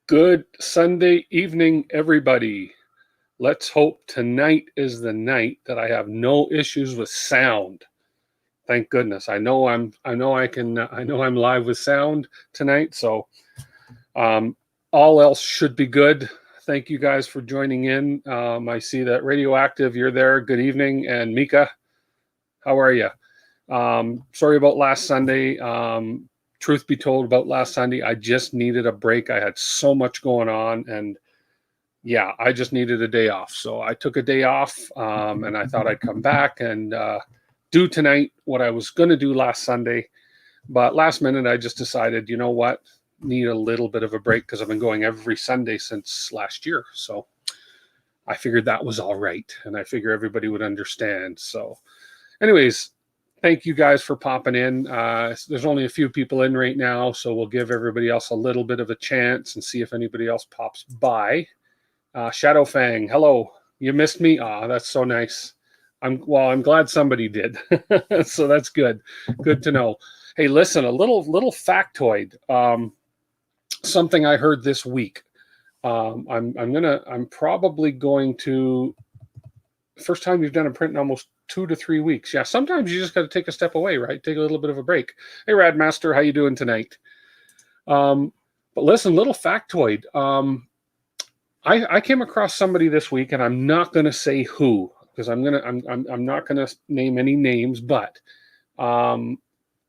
Good Sunday evening, everybody. Let's hope tonight is the night that I have no issues with sound. Thank goodness. I know I'm live with sound tonight, so all else should be good. Thank you guys for joining in. I see that Radioactive, you're there. Good evening. And Mika, how are you? Sorry about last Sunday. Truth be told, about last Sunday, I just needed a break. I had so much going on, and yeah, I just needed a day off. So I took a day off, and I thought I'd come back and do tonight what I was going to do last Sunday. But last minute, I just decided, you know what, need a little bit of a break because I've been going every Sunday since last year. So I figured that was all right, and I figure everybody would understand. So anyways, thank you guys for popping in. There's only a few people in right now, so we'll give everybody else a little bit of a chance and see if anybody else pops by. Shadow Fang, hello. You missed me? Ah, that's so nice. I'm glad somebody did. So that's good. Good to know. Hey, listen, a little factoid. Something I heard this week. I'm probably going to. First time you've done a print in almost 2 to 3 weeks. Yeah, sometimes you just got to take a step away, right? Take a little bit of a break. Hey, Radmaster, how you doing tonight? But listen, little factoid. I came across somebody this week, and I'm not going to say who because I'm not going to name any names, but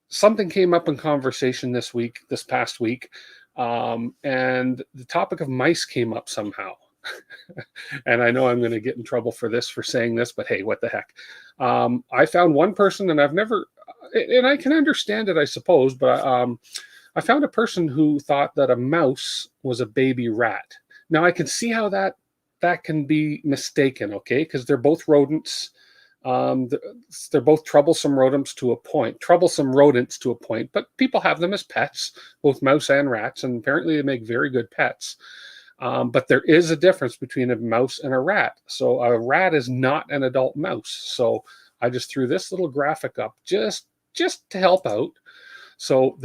something came up in conversation this past week, and the topic of mice came up somehow. And I know I'm going to get in trouble for saying this, but hey, what the heck? I found one person, and I've never, and I can understand it, I suppose, but I found a person who thought that a mouse was a baby rat. Now I can see how that can be mistaken, okay? Because they're both rodents. They're both troublesome rodents to a point, but people have them as pets, both mouse and rats, and apparently they make very good pets. But there is a difference between a mouse and a rat. So a rat is not an adult mouse. So I just threw this little graphic up just to help out. So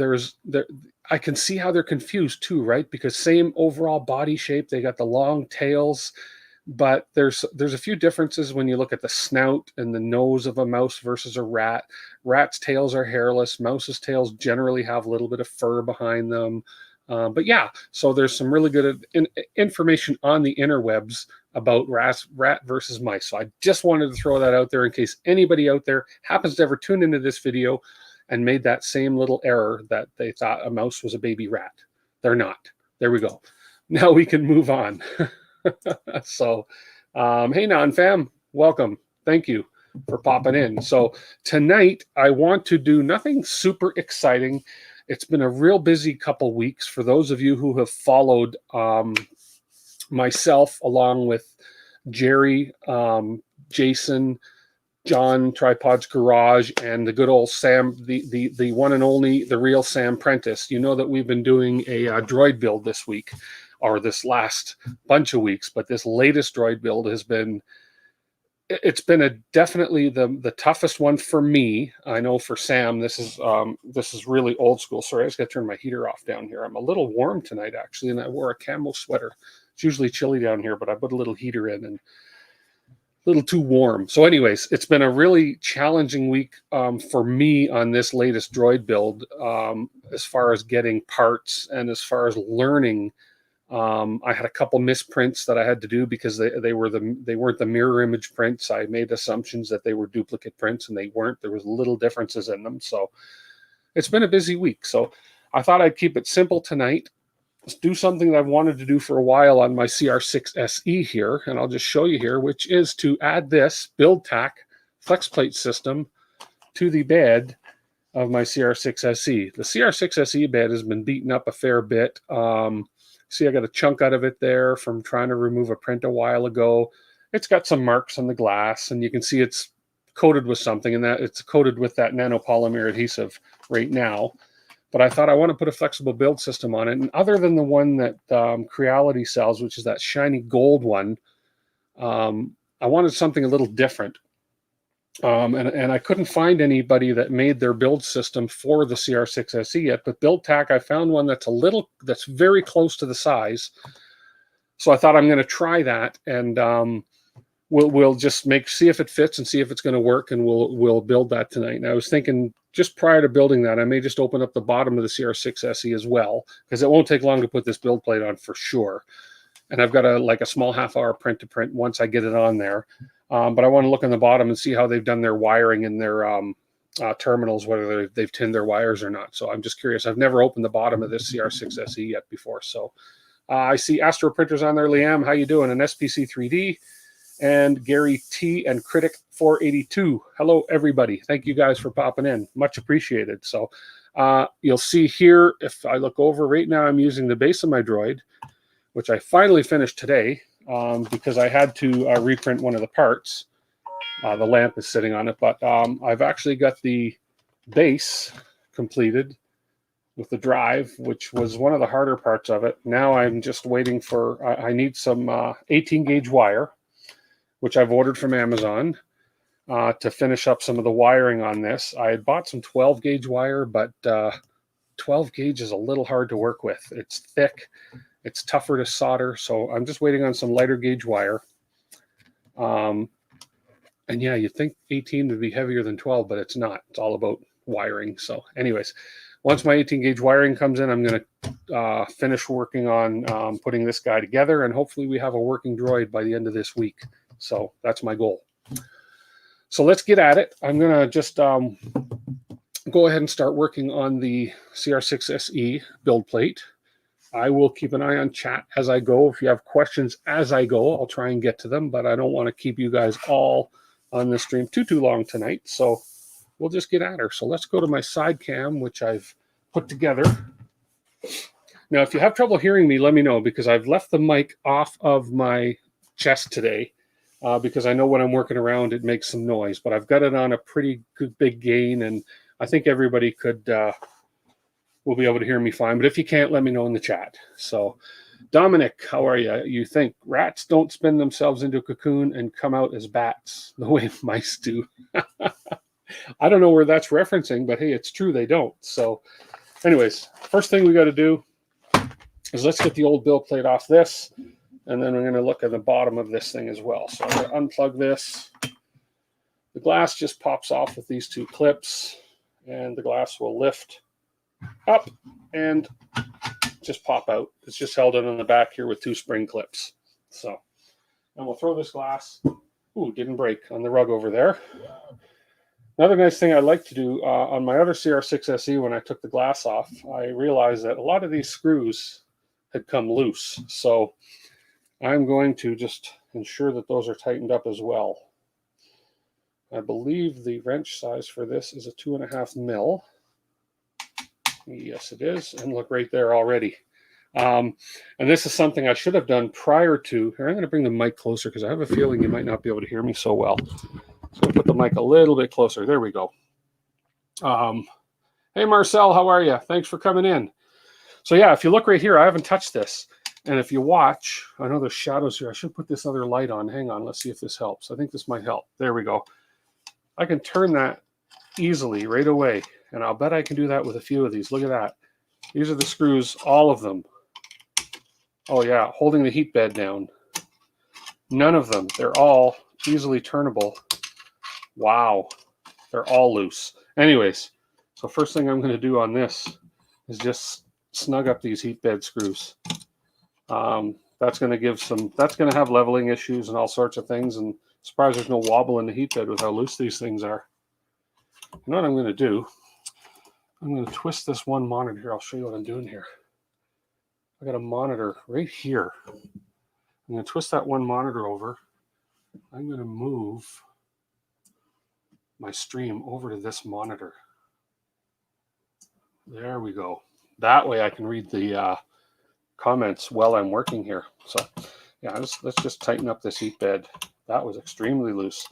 I can see how they're confused too, right? Because same overall body shape, they got the long tails, but there's a few differences when you look at the snout and the nose of a mouse versus a rat. Rats' tails are hairless. Mouse's tails generally have a little bit of fur behind them. But yeah, so there's some really good information on the interwebs about rat versus mice. So I just wanted to throw that out there in case anybody out there happens to ever tune into this video and made that same little error that they thought a mouse was a baby rat. They're not. There we go. Now we can move on. So, hey, non-fam, welcome. Thank you for popping in. So tonight I want to do nothing super exciting. It's been a real busy couple weeks for those of you who have followed myself along with Jerry, Jason, John, Tripod's Garage, and the good old Sam, the one and only, the real Sam Prentice. You know that we've been doing a droid build this week, or this last bunch of weeks, but this latest droid build has been, it's been definitely the toughest one for me. I know for Sam, this is really old school. Sorry, I just got to turn my heater off down here. I'm a little warm tonight, actually, and I wore a camo sweater. It's usually chilly down here, but I put a little heater in and a little too warm. So anyways, it's been a really challenging week for me on this latest droid build, as far as getting parts and as far as learning. I had a couple misprints that I had to do because they weren't the mirror image prints. I made assumptions that they were duplicate prints, and they weren't. There was little differences in them. So it's been a busy week. So I thought I'd keep it simple tonight. let's do something that I've wanted to do for a while on my CR-6SE here, and I'll just show you here, which is to add this BuildTak Flex Plate System to the bed of my CR-6SE. The CR-6SE bed has been beaten up a fair bit. See, I got a chunk out of it there from trying to remove a print a while ago. It's got some marks on the glass, and you can see it's coated with something, and that it's coated with that nanopolymer adhesive right now. But I thought I want to put a flexible build system on it. And other than the one that Creality sells, which is that shiny gold one, I wanted something a little different. And I couldn't find anybody that made their build system for the CR-6SE yet. But BuildTak, I found one that's very close to the size. So I thought I'm going to try that, and we'll just see if it fits and see if it's going to work, and we'll build that tonight. And I was thinking, just prior to building that, I may just open up the bottom of the CR-6SE as well, because it won't take long to put this build plate on for sure. And I've got a small half-hour print to print once I get it on there. But I want to look on the bottom and see how they've done their wiring in their terminals, whether they've tinned their wires or not. So I'm just curious. I've never opened the bottom of this CR-6SE yet before. So I see Astro Printers on there. Liam, how you doing? An SPC 3D. And Gary T and Critic 482. Hello, everybody. Thank you guys for popping in. Much appreciated. So you'll see here, if I look over right now, I'm using the base of my Droid, which I finally finished today because I had to reprint one of the parts. The lamp is sitting on it, but I've actually got the base completed with the drive, which was one of the harder parts of it. Now I'm just waiting for, I need some 18 gauge wire, which I've ordered from Amazon to finish up some of the wiring on this. I had bought some 12 gauge wire, but 12 gauge is a little hard to work with. It's thick, it's tougher to solder, so I'm just waiting on some lighter gauge wire. And yeah, you'd think 18 would be heavier than 12, but it's not. It's all about wiring. So anyways, once my 18 gauge wiring comes in, I'm going to finish working on putting this guy together, and hopefully we have a working Droid by the end of this week. So that's my goal. So let's get at it. I'm going to just go ahead and start working on the CR-6SE build plate. I will keep an eye on chat as I go. If you have questions as I go, I'll try and get to them, but I don't want to keep you guys all on the stream too long tonight. So we'll just get at her. So let's go to my side cam, which I've put together. Now, if you have trouble hearing me, let me know, because I've left the mic off of my chest today. Because I know when I'm working around, it makes some noise, but I've got it on a pretty good big gain, and I think everybody will be able to hear me fine. But if you can't, let me know in the chat. So, Dominic, how are you? You think rats don't spin themselves into a cocoon and come out as bats the way mice do? I don't know where that's referencing, but hey, it's true, they don't. So, anyways, first thing we got to do is let's get the old build plate off this. And then we're going to look at the bottom of this thing as well. So I'm going to unplug this. The glass just pops off with these two clips, and the glass will lift up and just pop out. It's just held in on the back here with two spring clips. So, and we'll throw this glass. Ooh, didn't break on the rug over there. Another nice thing I like to do on my other CR-6SE, when I took the glass off, I realized that a lot of these screws had come loose. So I'm going to just ensure that those are tightened up as well. I believe the wrench size for this is a 2.5 mil. Yes, it is. And look right there already. And this is something I should have done prior to. Here, I'm going to bring the mic closer because I have a feeling you might not be able to hear me so well. So I'll put the mic a little bit closer. There we go. Hey, Marcel, how are you? Thanks for coming in. So yeah, if you look right here, I haven't touched this. And if you watch, I know there's shadows here. I should put this other light on. Hang on, let's see if this helps. I think this might help. There we go. I can turn that easily right away. And I'll bet I can do that with a few of these. Look at that. These are the screws, all of them. Oh yeah, holding the heat bed down. None of them. They're all easily turnable. Wow. They're all loose. Anyways, so first thing I'm going to do on this is just snug up these heat bed screws. That's going to give some, that's going to have leveling issues and all sorts of things. And surprised there's no wobble in the heat bed with how loose these things are. You know what I'm going to do? I'm going to twist this one monitor here. I'll show you what I'm doing here. I got a monitor right here. I'm going to twist that one monitor over. I'm going to move my stream over to this monitor. There we go. That way I can read the comments while I'm working here. So yeah, let's just tighten up this heat bed. That was extremely loose.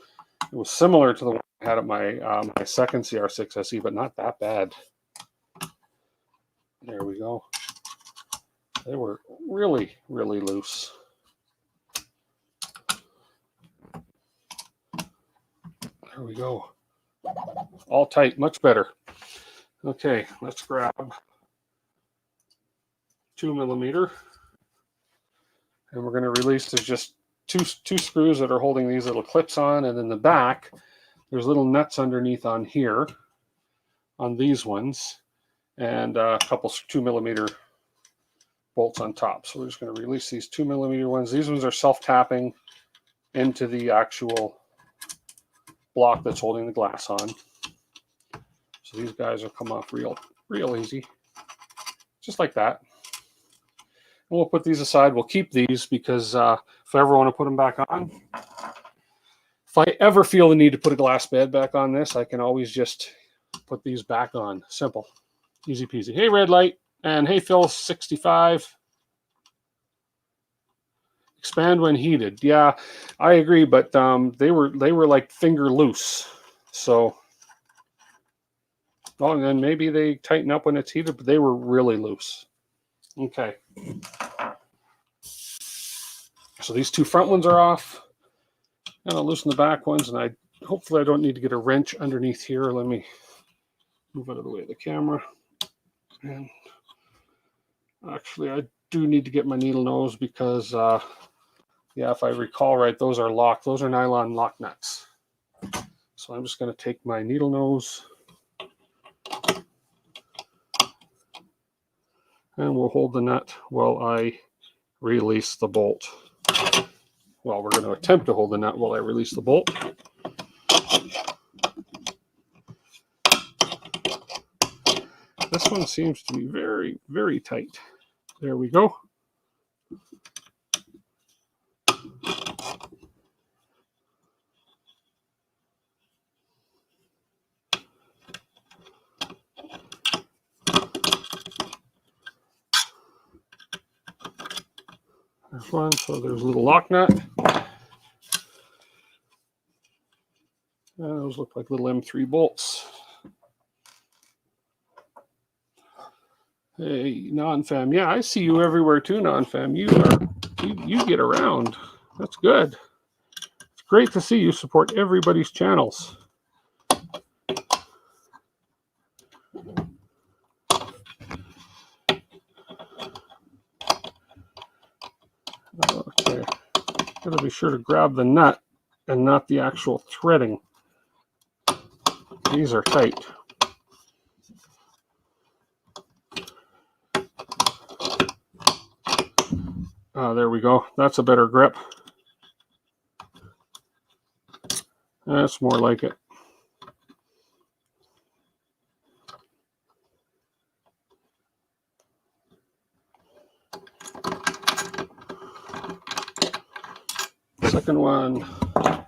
It was similar to the one I had at my my second CR-6SE, but not that bad. There we go. They were really, really loose. There we go. All tight, much better. Okay, let's grab 2mm, and we're going to release. There's just two screws that are holding these little clips on, and in the back there's little nuts underneath on here, on these ones, and a couple 2mm bolts on top. So we're just going to release these 2mm ones. These ones are self-tapping into the actual block that's holding the glass on. So these guys will come off real easy, just like that. And we'll put these aside. We'll keep these because if I ever want to put them back on, if I ever feel the need to put a glass bed back on this, I can always just put these back on. Simple, easy peasy. Hey, Red Light, and hey, Phil 65. Expand when heated. Yeah, I agree, but they were like finger loose. So, well, and then maybe they tighten up when it's heated, but they were really loose. Okay. So these two front ones are off. And I'll loosen the back ones, and hopefully I don't need to get a wrench underneath here. Let me move out of the way of the camera. And actually, I do need to get my needle nose because, yeah, if I recall right, those are locked. Those are nylon lock nuts. So I'm just going to take my needle nose, and we'll hold the nut while I release the bolt. Well, we're going to attempt to hold the nut while I release the bolt. This one seems to be very, very tight. There we go. There's one, so there's a little lock nut. Those look like little M3 bolts. Hey, Non-Fam. Yeah, I see you everywhere too, Non-Fam. You get around. That's good. It's great to see you support everybody's channels. Okay. Gotta be sure to grab the nut and not the actual threading. These are tight. There we go. That's a better grip. That's more like it. Second one. And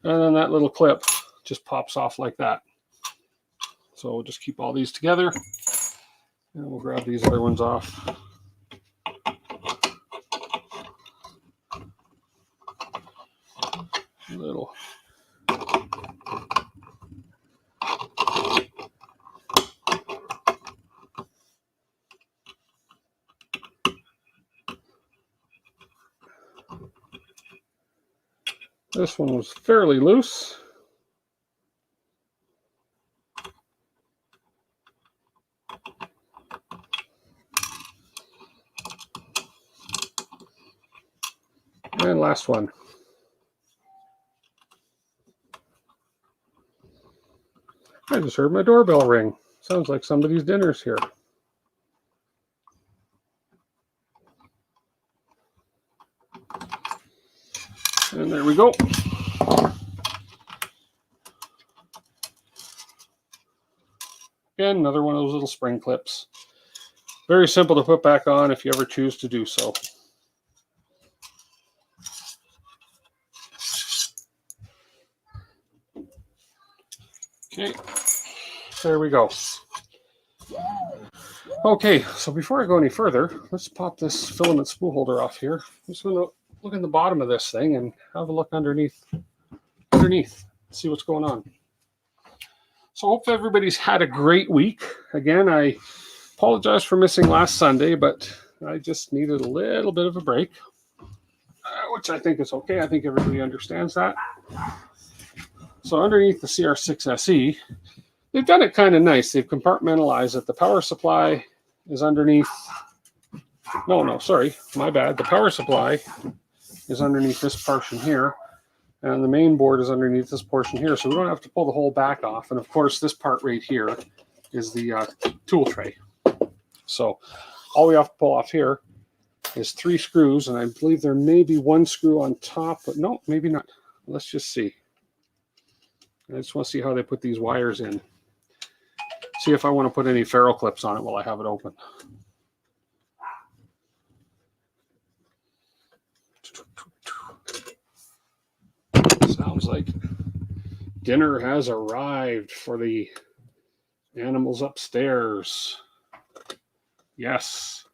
then that little clip just pops off like that. So we'll just keep all these together. And we'll grab these other ones off. Little. This one was fairly loose. And last one. I just heard my doorbell ring. Sounds like somebody's dinner's here. And there we go. Again, another one of those little spring clips. Very simple to put back on if you ever choose to do so. Okay, there we go. Okay, so before I go any further, let's pop this filament spool holder off here. I'm just going to look in the bottom of this thing and have a look underneath, see what's going on. So hope everybody's had a great week. Again, I apologize for missing last Sunday, but I just needed a little bit of a break, which I think is okay. I think everybody understands that. So underneath the CR-6SE, they've done it kind of nice. They've compartmentalized it. The power supply is underneath. No, sorry, my bad. The power supply is underneath this portion here, and the main board is underneath this portion here, so we don't have to pull the whole back off. And of course, this part right here is the tool tray. So all we have to pull off here is 3 screws, and I believe there may be 1 screw on top, but no, maybe not. Let's just see. I just want to see how they put these wires in. See if I want to put any ferrule clips on it while I have it open. Sounds like dinner has arrived for the animals upstairs. Yes.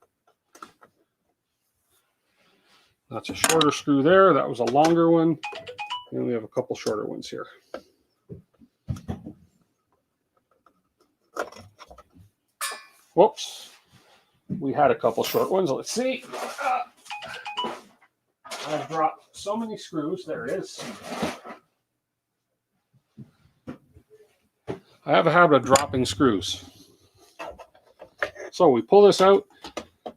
That's a shorter screw there. That was a longer one. And we have a couple shorter ones here. Whoops. We had a couple short ones. Let's see. I've dropped so many screws. There it is. I have a habit of dropping screws. So we pull this out.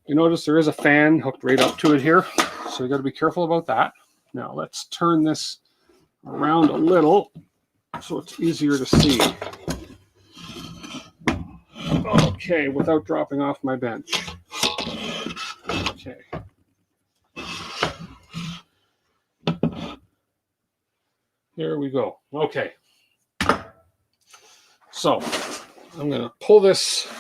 You notice there is a fan hooked right up to it here. So you got to be careful about that. Now let's turn this around a little so it's easier to see. Okay, without dropping off my bench. Okay. Here we go. Okay. So I'm going to pull this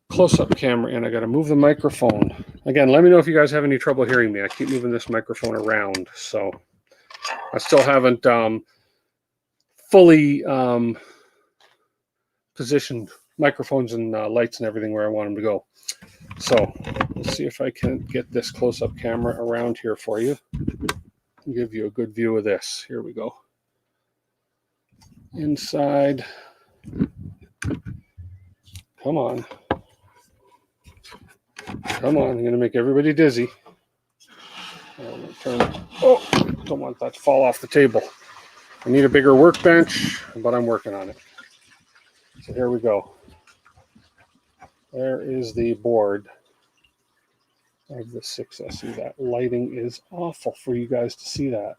close-up camera in. I got to move the microphone. Again, let me know if you guys have any trouble hearing me. I keep moving this microphone around. So I still haven't fully positioned microphones and lights and everything where I want them to go. So let's see if I can get this close-up camera around here for you and give you a good view of this. Here we go. Inside. Come on. Come on, I'm going to make everybody dizzy. Oh, don't want that to fall off the table. I need a bigger workbench, but I'm working on it. So here we go. There is the board of the 6SE. That lighting is awful for you guys to see that.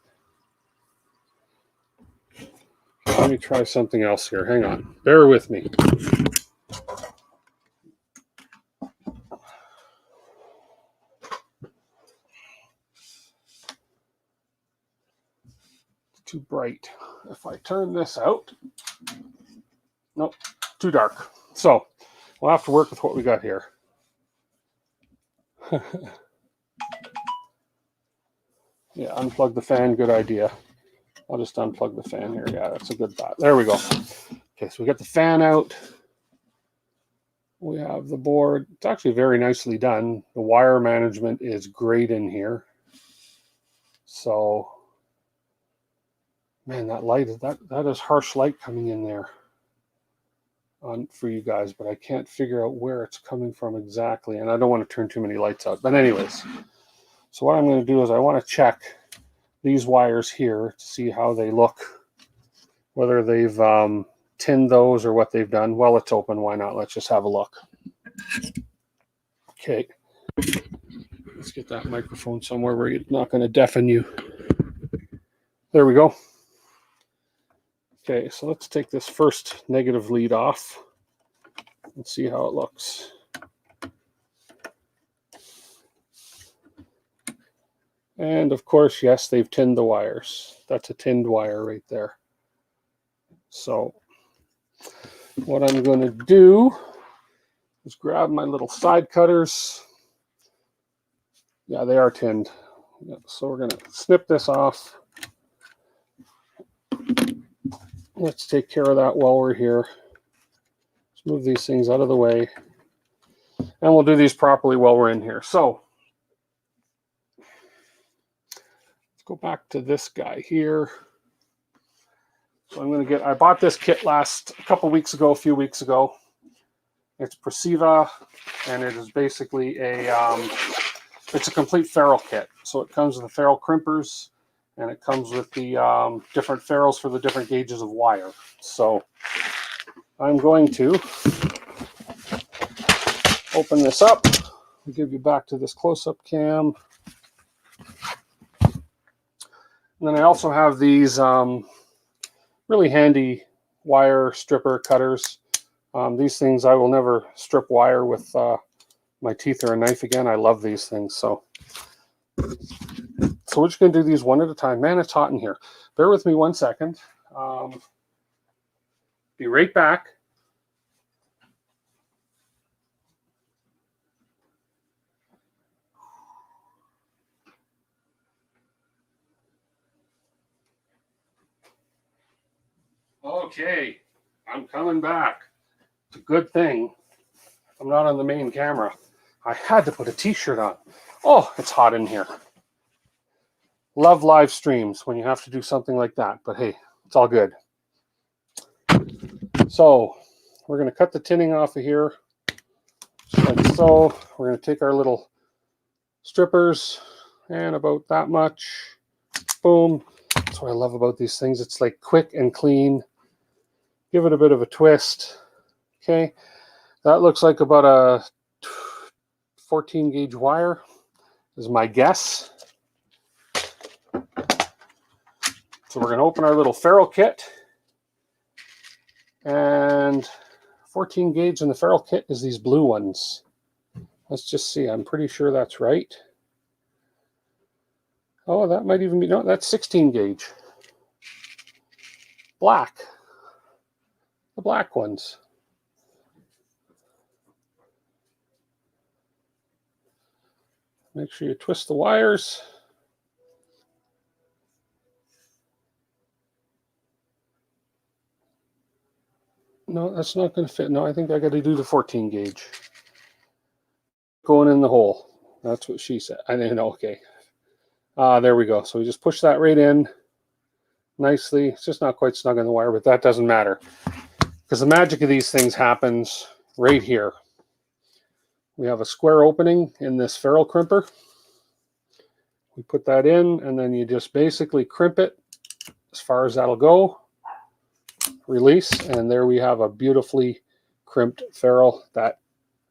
Let me try something else here. Hang on. Bear with me. Too bright. If I turn this out, nope, too dark. So we'll have to work with what we got here. Yeah, unplug the fan, good idea. I'll just unplug the fan here. Yeah, that's a good thought. There we go. Okay, so we got the fan out. We have the board. It's actually very nicely done. The wire management is great in here. So man, that light, that is harsh light coming in there for you guys, but I can't figure out where it's coming from exactly, and I don't want to turn too many lights out. But anyways, so what I'm going to do is I want to check these wires here to see how they look, whether they've tinned those or what they've done. Well, it's open. Why not? Let's just have a look. Okay. Let's get that microphone somewhere where it's not going to deafen you. There we go. Okay, so let's take this first negative lead off and see how it looks. And of course, yes, they've tinned the wires. That's a tinned wire right there. So what I'm going to do Just grab my little side cutters. Yeah, they are tinned. Yeah, so we're going to snip this off. Let's take care of that while we're here. Let's move these things out of the way. And we'll do these properly while we're in here. So let's go back to this guy here. So I'm going to get, I bought this kit a few weeks ago. It's Preciva, and it is basically it's a complete ferrule kit. So it comes with the ferrule crimpers, and it comes with the different ferrules for the different gauges of wire. So I'm going to open this up. I'll give you back to this close-up cam. And then I also have these really handy wire stripper cutters. These things, I will never strip wire with my teeth or a knife again. I love these things. So we're just going to do these one at a time. Man, it's hot in here. Bear with me 1 second. Be right back. Okay, I'm coming back. It's a good thing I'm not on the main camera. I had to put a t-shirt on. Oh, it's hot in here. Love live streams when you have to do something like that, but hey, it's all good. So we're going to cut the tinning off of here, just like so. We're going to take our little strippers and about that much. Boom. That's what I love about these things. It's like quick and clean. Give it a bit of a twist. Okay, that looks like about a 14 gauge wire is my guess. So we're going to open our little ferrule kit, and 14 gauge in the ferrule kit is these blue ones. Let's just see. I'm pretty sure that's right. Oh, that might even be, no, that's 16 gauge. Black. The black ones. Make sure you twist the wires. No, that's not going to fit. No, I think I got to do the 14 gauge. Going in the hole. That's what she said. I didn't know. Okay. There we go. So we just push that right in nicely. It's just not quite snug on the wire, but that doesn't matter, because the magic of these things happens right here. We have a square opening in this ferrule crimper. We put that in, and then you just basically crimp it as far as that'll go. Release, and there we have a beautifully crimped ferrule that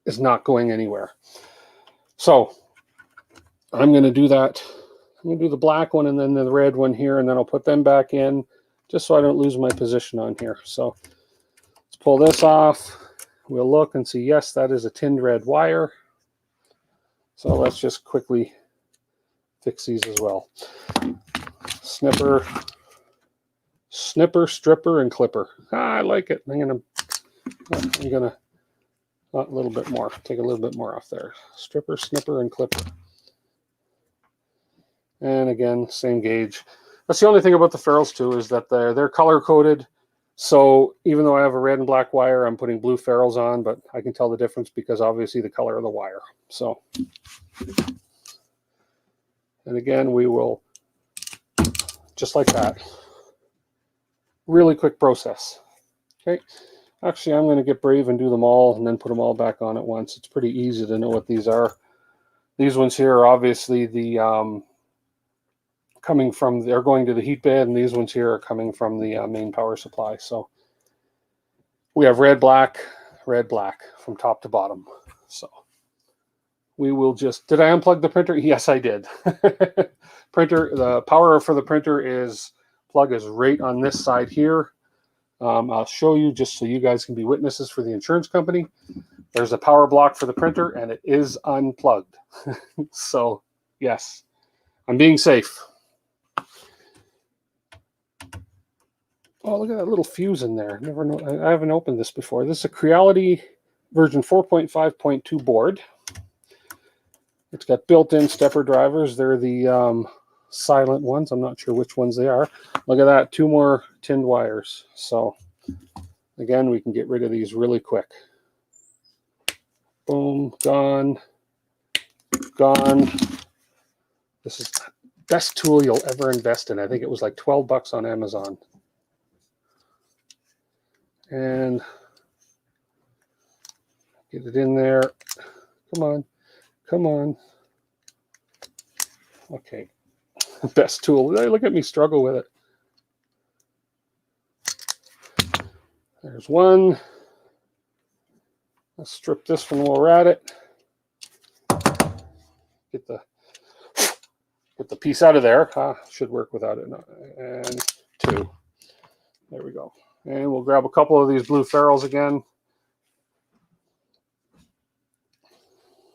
is not going anywhere. So I'm going to do that. I'm going to do the black one and then the red one here, and then I'll put them back in just so I don't lose my position on here. So let's pull this off. We'll look and see, yes, that is a tinned red wire. So let's just quickly fix these as well. Snipper, stripper, and clipper. I like it. I'm gonna a little bit more. Take a little bit more off there. Stripper, snipper, and clipper. And again, same gauge. That's the only thing about the ferrules too, is that they're color coded. So even though I have a red and black wire, I'm putting blue ferrules on, but I can tell the difference because obviously the color of the wire. So, and again, we will just like that. Really quick process. Okay. Actually, I'm going to get brave and do them all and then put them all back on at once. It's pretty easy to know what these are. These ones here are obviously the coming from, they're going to the heat bed, and these ones here are coming from the main power supply. So we have red, black from top to bottom. So we will just, did I unplug the printer? Yes, I did. Printer, the power for the printer plug is right on this side here. I'll show you just so you guys can be witnesses for the insurance company. There's a power block for the printer, and it is unplugged. So yes, I'm being safe. Oh, look at that little fuse in there. Never know. I haven't opened this before. This is a Creality version 4.5.2 board. It's got built-in stepper drivers. They're the silent ones. I'm not sure which ones they are. Look at that, 2 more tinned wires. So again, we can get rid of these really quick. Boom, gone, gone. This is the best tool you'll ever invest in. I think it was like 12 bucks on Amazon. And get it in there. Come on, come on. Okay, best tool. Look at me struggle with it. There's one. Let's strip this one while we're at it. Get the piece out of there. Should work without it. And 2. There we go. And we'll grab a couple of these blue ferrules again.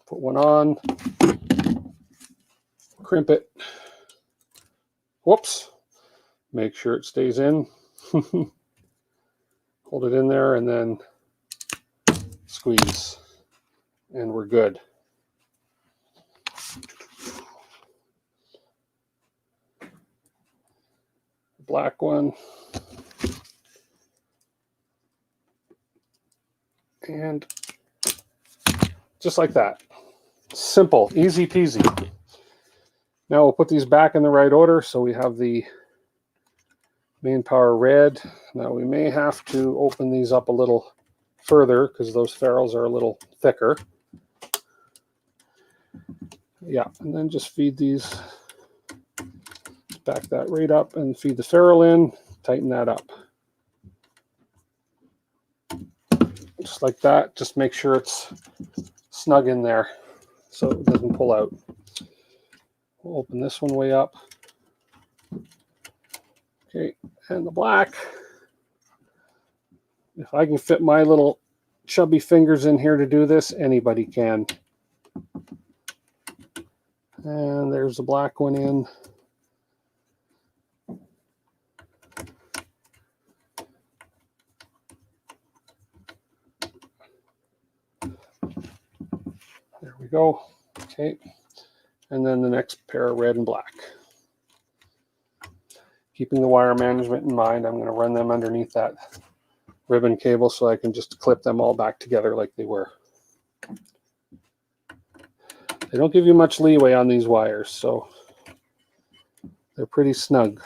Put one on. Crimp it. Whoops. Make sure it stays in. Hold it in there and then squeeze. And we're good. Black one. And just like that. Simple, easy peasy. Now we'll put these back in the right order. So we have the main power red. Now we may have to open these up a little further because those ferrules are a little thicker. Yeah, and then just feed these, back that right up and feed the ferrule in, tighten that up. Just like that, just make sure it's snug in there so it doesn't pull out. We'll open this one way up. Okay, and the black. If I can fit my little chubby fingers in here to do this, anybody can. And there's the black one in. There we go. Okay. And then the next pair of red and black. Keeping the wire management in mind, I'm going to run them underneath that ribbon cable so I can just clip them all back together like they were. They don't give you much leeway on these wires, so they're pretty snug.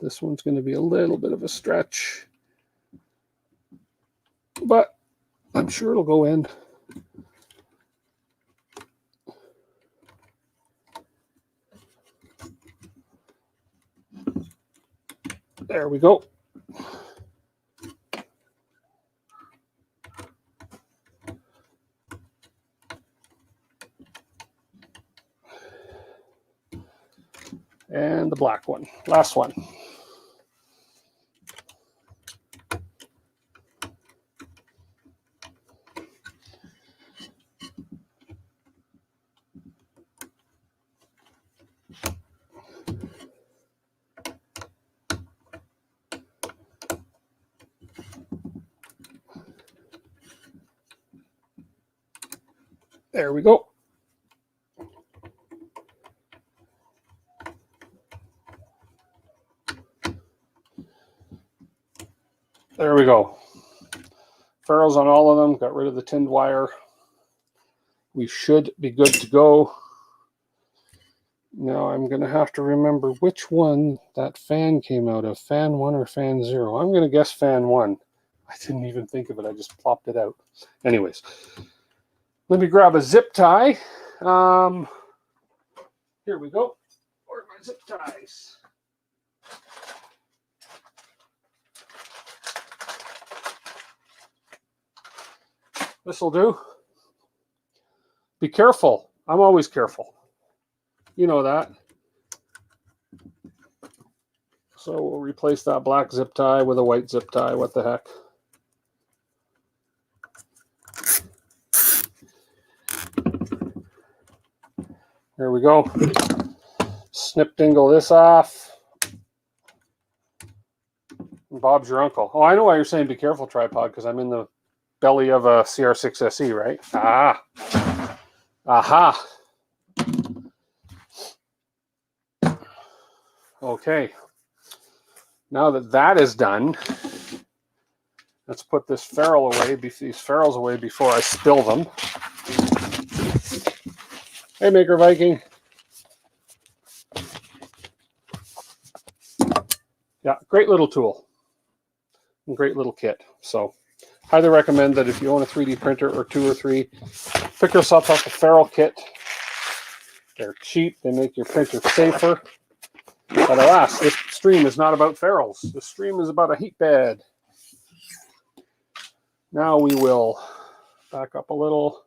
This one's going to be a little bit of a stretch, but I'm sure it'll go in. There we go. And the black one, last one. There we go. There we go. Ferrules on all of them. Got rid of the tinned wire. We should be good to go. Now I'm going to have to remember which one that fan came out of. Fan 1 or fan 0. I'm going to guess fan 1. I didn't even think of it. I just plopped it out. Anyways, let me grab a zip tie. Here we go. Where are my zip ties? This'll do. Be careful. I'm always careful. You know that. So we'll replace that black zip tie with a white zip tie. What the heck? There we go. Snip dingle this off. Bob's your uncle. Oh, I know why you're saying be careful, tripod, because I'm in the belly of a CR-6SE, right? Ah. Aha. Okay. Now that that is done, let's put this ferrule away, these ferrules away before I spill them. Hey, Maker Viking. Yeah, great little tool. And great little kit. So, highly recommend that if you own a 3D printer or 2 or 3, pick yourself up a ferrule kit. They're cheap. They make your printer safer. But alas, this stream is not about ferrules. This stream is about a heat bed. Now we will back up a little.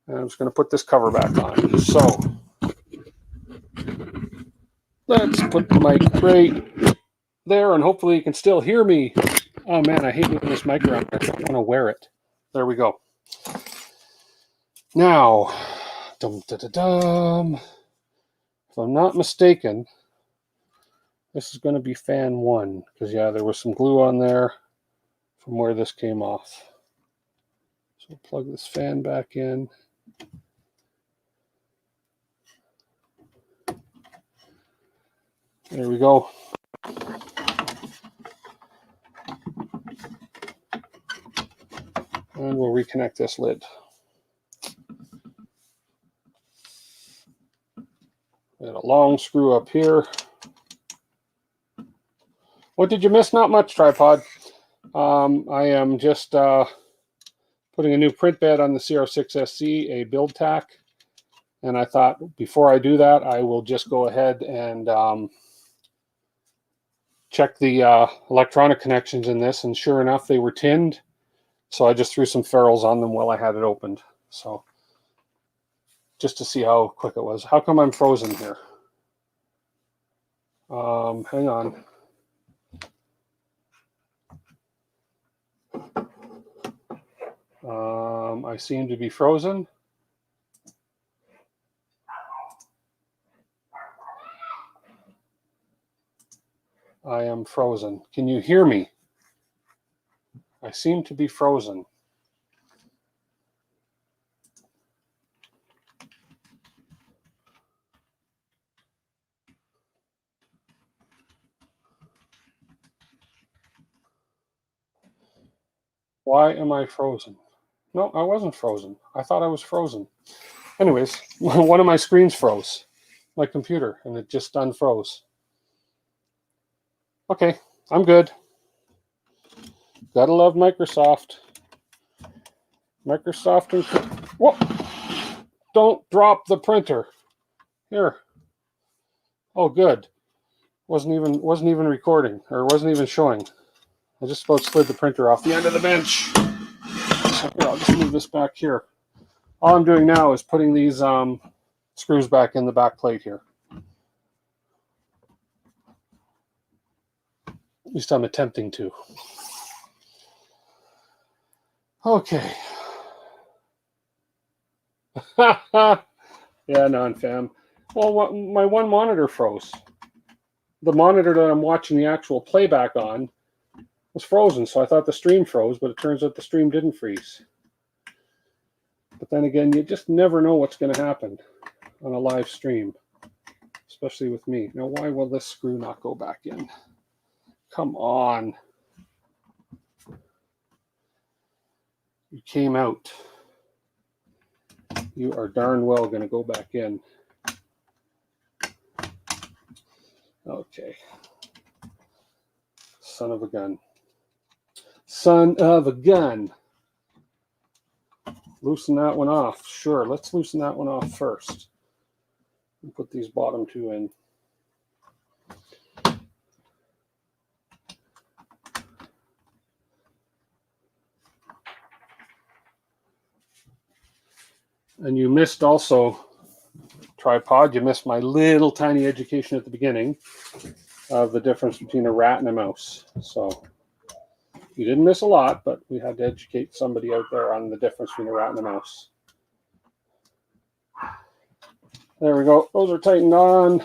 And I'm just going to put this cover back on. So, let's put the mic right there, and hopefully you can still hear me. Oh man, I hate moving this mic around. I don't want to wear it. There we go. Now, if I'm not mistaken, this is going to be fan 1, because yeah, there was some glue on there from where this came off. So plug this fan back in. There we go. And we'll reconnect this lid. And a long screw up here. What did you miss? Not much, tripod. I am just putting a new print bed on the CR-6SE, a BuildTak. And I thought before I do that, I will just go ahead and check the electronic connections in this. And sure enough, they were tinned. So I just threw some ferrules on them while I had it opened. So just to see how quick it was. How come I'm frozen here? Hang on. I seem to be frozen. I am frozen. Can you hear me? I seem to be frozen. Why am I frozen? No, I wasn't frozen. I thought I was frozen. Anyways, one of my screens froze, my computer, and it just unfroze. Okay, I'm good. Gotta love Microsoft. Microsoft and... Whoa! Don't drop the printer. Here. Oh, good. Wasn't even recording, or wasn't even showing. I just about slid the printer off the end of the bench. So here, I'll just move this back here. All I'm doing now is putting these screws back in the back plate here. At least I'm attempting to. Okay. Yeah, non-fam. Well, my one monitor froze. The monitor that I'm watching the actual playback on was frozen, so I thought the stream froze, but it turns out the stream didn't freeze. But then again, you just never know what's going to happen on a live stream, especially with me. Now, why will this screw not go back in? Come on. You came out. You are darn well going to go back in. Okay. Son of a gun. Son of a gun. Loosen that one off. Sure, let's loosen that one off first. And put these bottom two in. And you missed also, tripod, you missed my little tiny education at the beginning of the difference between a rat and a mouse. So you didn't miss a lot, but we had to educate somebody out there on the difference between a rat and a mouse. There we go. Those are tightened on.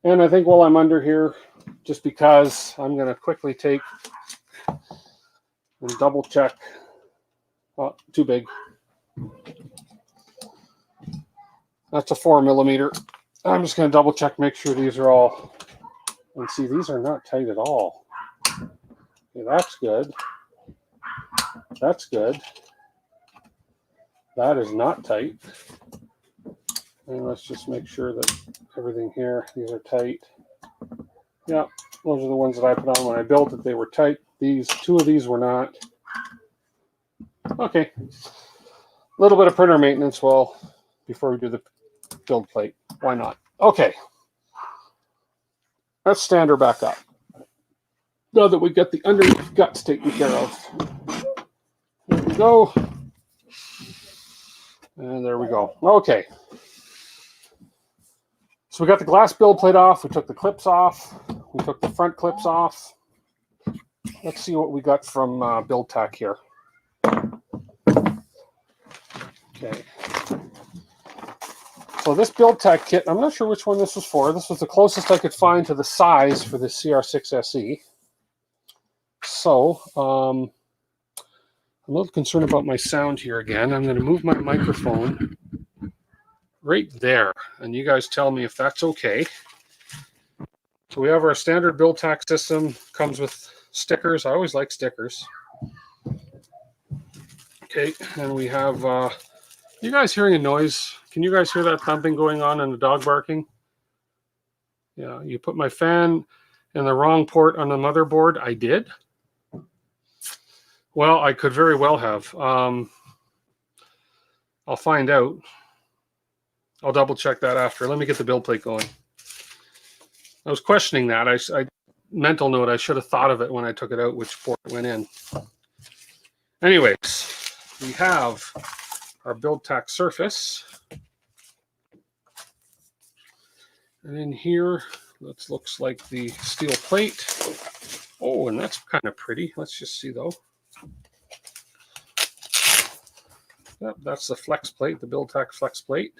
And I think while I'm under here, just because I'm going to quickly take and double check. Oh, too big. That's a 4mm. I'm just going to double check, make sure these are all, and see, these are not tight at all. Okay, that's good. That's good. That is not tight. And let's just make sure that everything here, these are tight. Yeah, those are the ones that I put on when I built it. They were tight. These, two of these were not. Okay. A little bit of printer maintenance before we do the build plate. Why not? Okay. Let's stand her back up. Now that we got the underneath guts taken care of. There we go. And there we go. Okay. So we got the glass build plate off. We took the clips off. We took the front clips off. Let's see what we got from BuildTak here. Okay. So this BuildTak kit, I'm not sure which one this was for. This was the closest I could find to the size for the CR-6SE. So I'm a little concerned about my sound here again. I'm going to move my microphone right there, and you guys tell me if that's okay. So we have our standard BuildTak system, comes with stickers. I always like stickers. Okay, and we have, you guys hearing a noise? Can you guys hear that thumping going on and the dog barking? Yeah, you put my fan in the wrong port on the motherboard. I did. Well, I could very well have. I'll find out. I'll double check that after. Let me get the build plate going. I was questioning that. I mental note, I should have thought of it when I took it out, which port it went in. Anyways, we have our BuildTak surface. And in here, that looks like the steel plate. Oh, and that's kind of pretty. Let's just see though. Yep, that's the flex plate, the BuildTak flex plate.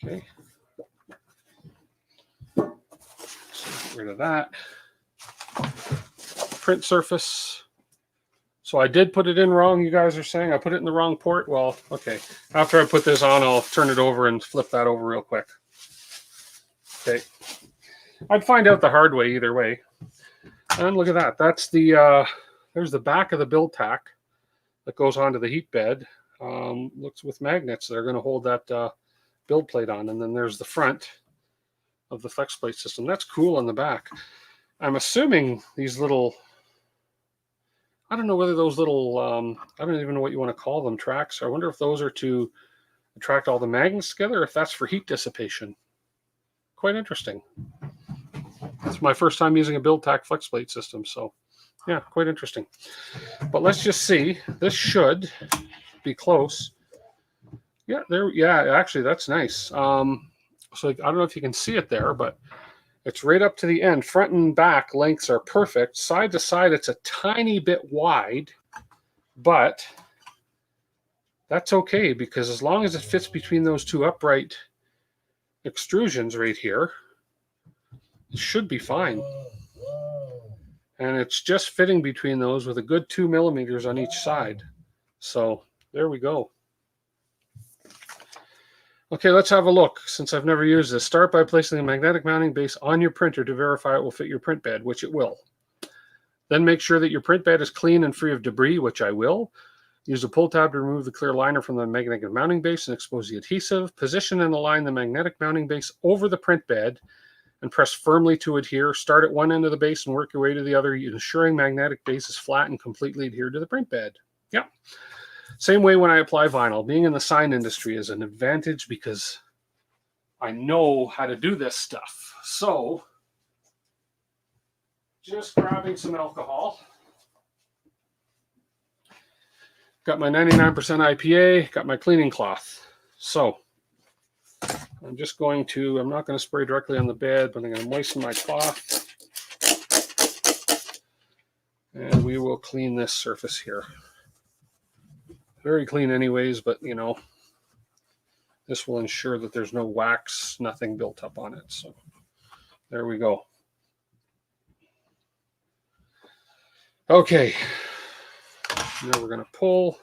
Okay. So get rid of that. Print surface. So I did put it in wrong, you guys are saying. I put it in the wrong port. Well, okay. After I put this on, I'll turn it over and flip that over real quick. Okay. I'd find out the hard way either way. And look at that. That's the, there's the back of the BuildTak that goes onto the heat bed. Looks with magnets that are going to hold that build plate on. And then there's the front of the flex plate system. That's cool on the back. I'm assuming these little, I don't know whether those little, I don't even know what you want to call them, tracks. I wonder if those are to attract all the magnets together, or if that's for heat dissipation. Quite interesting. It's my first time using a BuildTak flex plate system, so yeah, quite interesting. But let's just see. This should be close. Yeah, there. Yeah, actually, that's nice. So I don't know if you can see it there, but it's right up to the end. Front and back lengths are perfect. Side to side, it's a tiny bit wide, but that's okay because as long as it fits between those two upright extrusions right here, it should be fine. And it's just fitting between those with a good 2 millimeters on each side. So there we go. Okay, let's have a look. Since I've never used this, start by placing a magnetic mounting base on your printer to verify it will fit your print bed, which it will. Then make sure that your print bed is clean and free of debris, which I will. Use a pull tab to remove the clear liner from the magnetic mounting base and expose the adhesive. Position and align the magnetic mounting base over the print bed and press firmly to adhere. Start at one end of the base and work your way to the other, ensuring magnetic base is flat and completely adhered to the print bed. Yeah. Same way when I apply vinyl. Being in the sign industry is an advantage because I know how to do this stuff. So, just grabbing some alcohol. Got my 99% IPA, got my cleaning cloth. So, I'm just going to, I'm not going to spray directly on the bed, but I'm going to moisten my cloth. And we will clean this surface here. Very clean anyways, but you know, This will ensure that there's no wax, nothing built up on it. So there we go. Okay, now we're going to pull.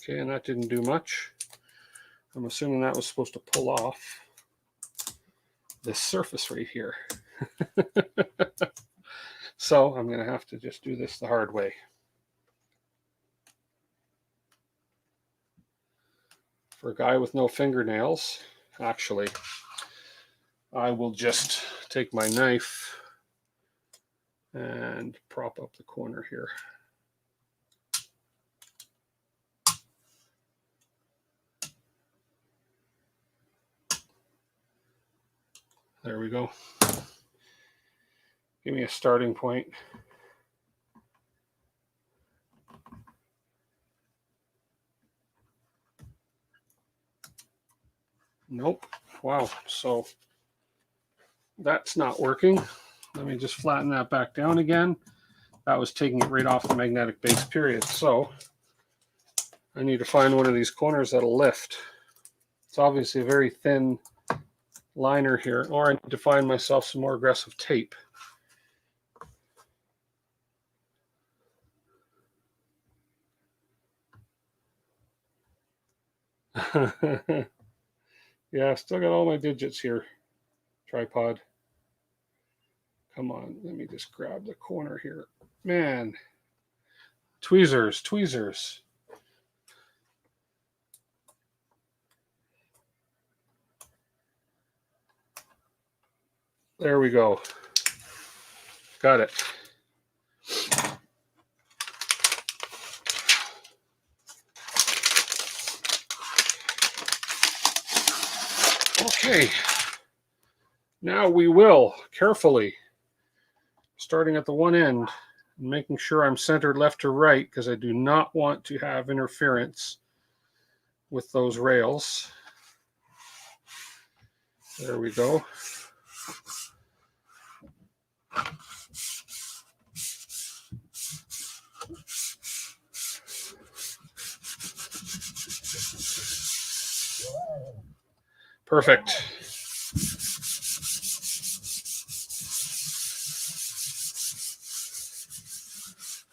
Okay, and that didn't do much. I'm assuming that was supposed to pull off this surface right here. So I'm going to have to just do this the hard way. For a guy with no fingernails, actually, I will just take my knife and prop up the corner here. There we go. Give me a starting point. Nope. Wow. So that's not working. Let me just flatten that back down again. That was taking it right off the magnetic base period. So I need to find one of these corners that'll lift. It's obviously a very thin liner here, or I need to find myself some more aggressive tape. Yeah, still got all my digits here. Tripod. Come on, let me just grab the corner here. Man, tweezers, tweezers. There we go. Got it. Okay. Now we will carefully, starting at the one end, making sure I'm centered left to right, because I do not want to have interference with those rails. There we go. Perfect.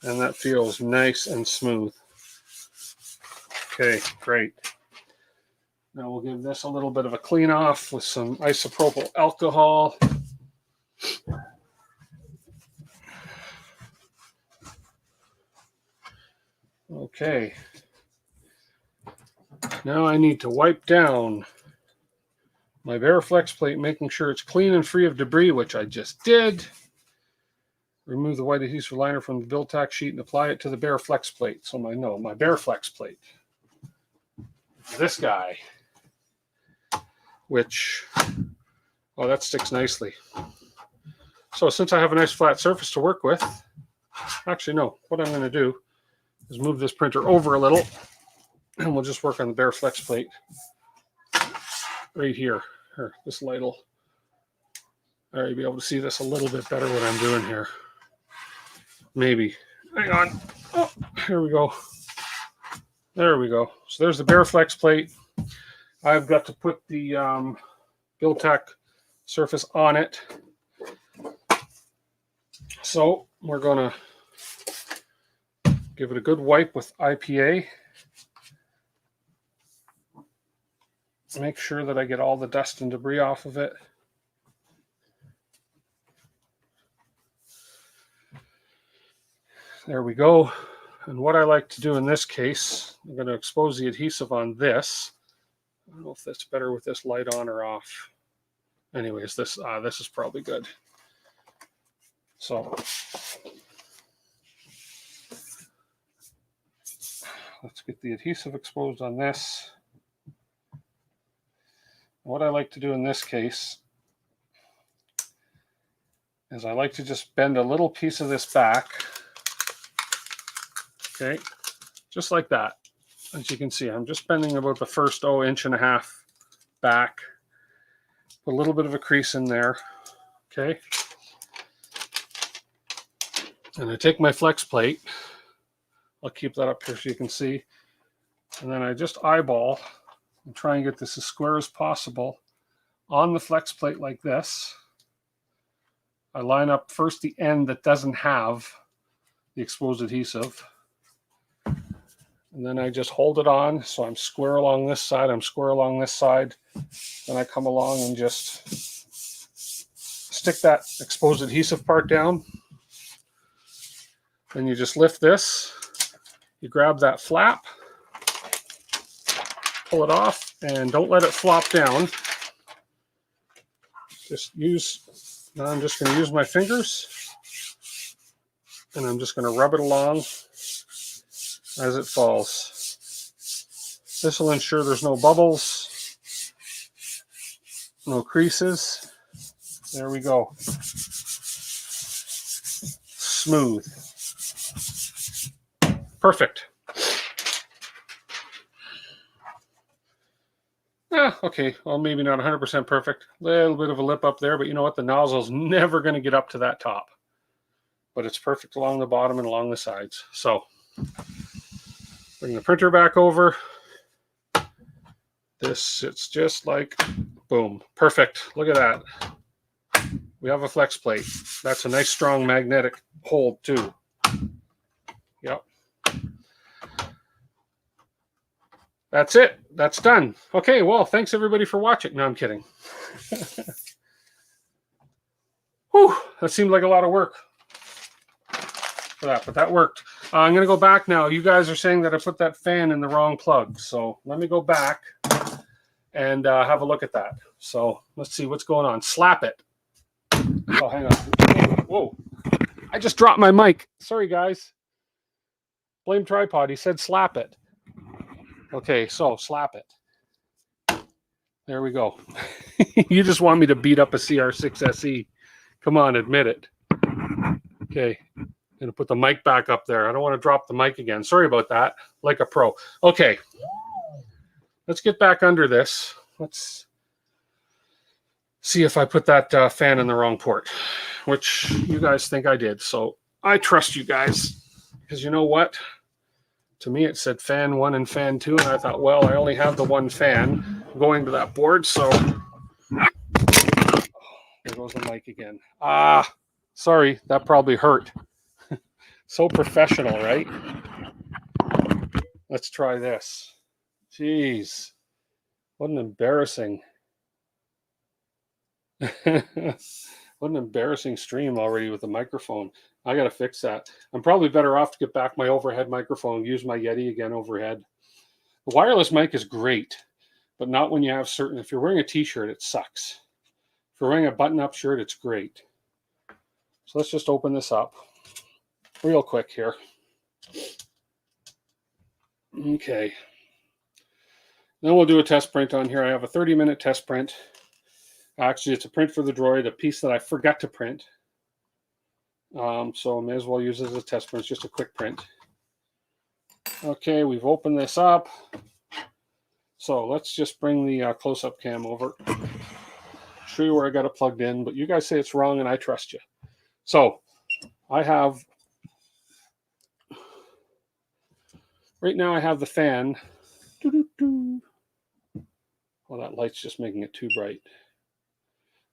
And that feels nice and smooth. Okay, great. Now we'll give this a little bit of a clean off with some isopropyl alcohol. Okay. Now I need to wipe down my bare flex plate, making sure it's clean and free of debris, which I just did. Remove the white adhesive liner from the BuildTak sheet and apply it to the bare flex plate. So my bare flex plate. This guy, which, oh, that sticks nicely. So since I have a nice flat surface to work with, actually no, what I'm going to do is move this printer over a little, and we'll just work on the bare flex plate right here. Here, this light will, all right, you'll be able to see this a little bit better what I'm doing here. Maybe. Hang on. Oh, here we go. There we go. So there's the bare flex plate. I've got to put the BuildTak surface on it. So we're going to give it a good wipe with IPA. Make sure that I get all the dust and debris off of it. There we go. And what I like to do in this case, I'm going to expose the adhesive on this. I don't know if that's better with this light on or off. Anyways, this is probably good. So let's get the adhesive exposed on this. What I like to do in this case is I like to just bend a little piece of this back. Okay, just like that. As you can see, I'm just bending about the first inch and a half back. Put a little bit of a crease in there. Okay. And I take my flex plate. I'll keep that up here so you can see. And then I just eyeball and try and get this as square as possible on the flex plate like this. I line up first the end that doesn't have the exposed adhesive. And then I just hold it on. So I'm square along this side. I'm square along this side. Then I come along and just stick that exposed adhesive part down. Then you just lift this. You grab that flap, pull it off, and don't let it flop down. Now I'm just going to use my fingers, and I'm just going to rub it along as it falls. This will ensure there's no bubbles, no creases. There we go. Smooth. Perfect. Okay, well, maybe not 100% perfect. A little bit of a lip up there, but you know what? The nozzle's never going to get up to that top. But it's perfect along the bottom and along the sides. So, bring the printer back over. This sits just like, boom, perfect. Look at that. We have a flex plate. That's a nice strong magnetic hold too. Yep. That's it. That's done. Okay, well, thanks everybody for watching. No, I'm kidding. Whew, that seemed like a lot of work for that, but that worked. I'm going to go back now. You guys are saying that I put that fan in the wrong plug. So let me go back and have a look at that. So let's see what's going on. Slap it. Oh, hang on. Whoa. I just dropped my mic. Sorry, guys. Blame tripod. He said slap it. Okay, so slap it. There we go. You just want me to beat up a CR-6SE. Come on, admit it. Okay, I'm going to put the mic back up there. I don't want to drop the mic again. Sorry about that. Like a pro. Okay, let's get back under this. Let's see if I put that fan in the wrong port, which you guys think I did. So I trust you guys, because you know what? To me, it said fan 1 and fan 2, and I thought, well, I only have the one fan going to that board, so there goes the mic again. Sorry, that probably hurt. So professional, right? Let's try this. Jeez, what an embarrassing. What an embarrassing stream already with the microphone. I got to fix that. I'm probably better off to get back my overhead microphone, use my Yeti again overhead. The wireless mic is great, but not when you have certain, if you're wearing a t-shirt, it sucks. If you're wearing a button-up shirt, it's great. So let's just open this up real quick here. Okay. Then we'll do a test print on here. I have a 30-minute test print. Actually, it's a print for the Droid, a piece that I forgot to print. So I may as well use it as a test print. It's just a quick print. Okay, we've opened this up. So let's just bring the close-up cam over. Show you where I got it plugged in, but you guys say it's wrong and I trust you. So I have, right now I have the fan. Well, that light's just making it too bright.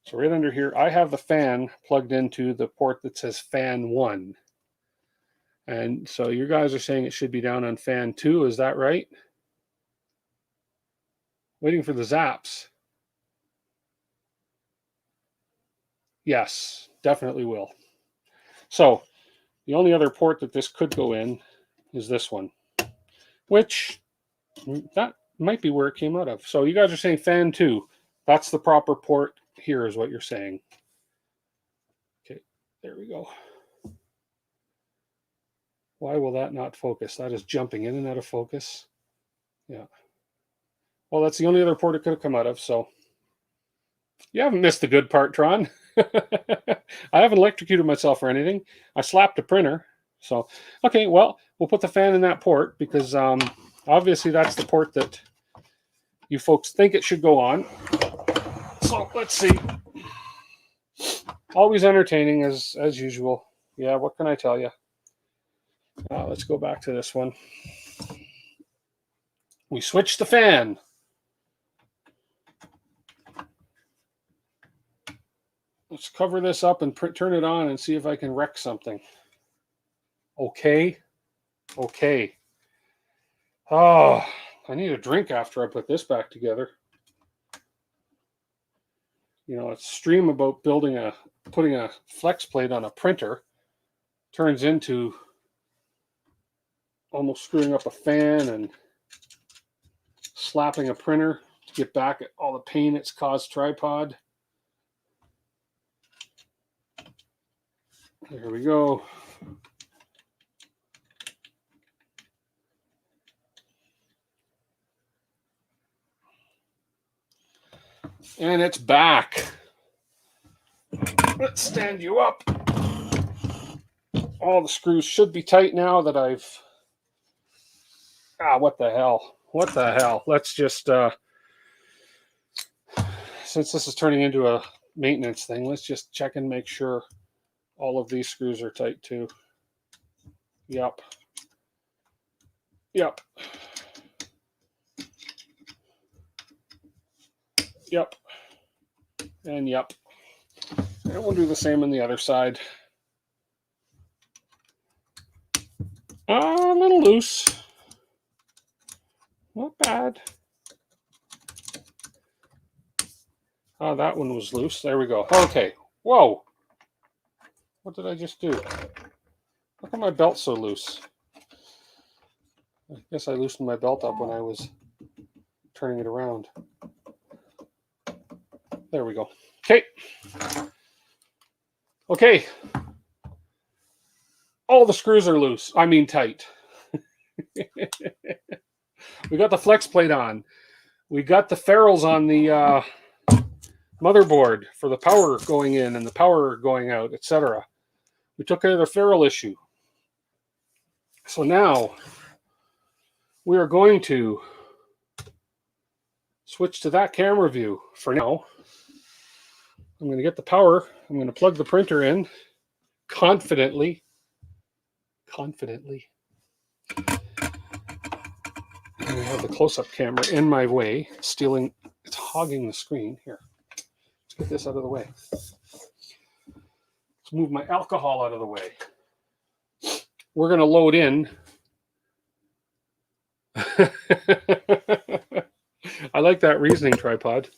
So right under here, I have the fan plugged into the port that says fan 1. And so you guys are saying it should be down on fan 2. Is that right? Waiting for the zaps. Yes, definitely will. So the only other port that this could go in is this one, which that might be where it came out of. So you guys are saying fan 2. That's the proper port. Here is what you're saying. Okay, there we go. Why will that not focus? That is jumping in and out of focus. Yeah. Well, that's the only other port it could have come out of, so you haven't missed the good part, Tron. I haven't electrocuted myself or anything. I slapped a printer. So, okay, well, we'll put the fan in that port because obviously that's the port that you folks think it should go on. So let's see. Always entertaining as usual. Yeah, what can I tell you? Let's go back to this one. We switched the fan. Let's cover this up and turn it on and see if I can wreck something. Okay. Okay. Oh, I need a drink after I put this back together. You know, a stream about putting a flex plate on a printer turns into almost screwing up a fan and slapping a printer to get back at all the pain it's caused tripod. There we go. And it's back. Let's stand you up. All the screws should be tight now that I've... what the hell? What the hell? Let's just... since this is turning into a maintenance thing, let's just check and make sure all of these screws are tight too. Yep. Yep. Yep. And yep. And we'll do the same on the other side. A little loose. Not bad. Oh, that one was loose. There we go. Okay. Whoa. What did I just do? How come my belt's so loose? I guess I loosened my belt up when I was turning it around. There we go. Okay. Okay. All the screws are loose. I mean tight. We got the flex plate on. We got the ferrules on the motherboard for the power going in and the power going out, etc. We took care of the ferrule issue. So now we are going to switch to that camera view. For now, I'm going to get the power. I'm going to plug the printer in confidently. And I have the close-up camera in my way, it's hogging the screen. Here, let's get this out of the way. Let's move my alcohol out of the way. We're going to load in. I like that reasoning tripod.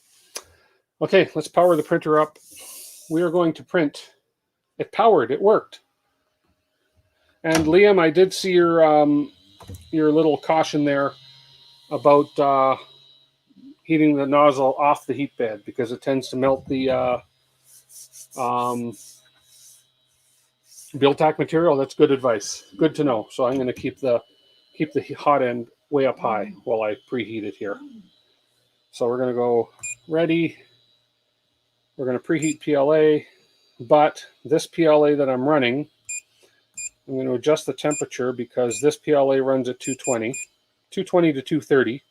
Okay, let's power the printer up. We are going to print. It powered. It worked. And Liam, I did see your little caution there about heating the nozzle off the heat bed because it tends to melt the BuildTak material. That's good advice. Good to know. So I'm going to keep the hot end way up high while I preheat it here. So we're going to go ready. We're going to preheat PLA, but this PLA that I'm running, I'm going to adjust the temperature because this PLA runs at 220 to 230.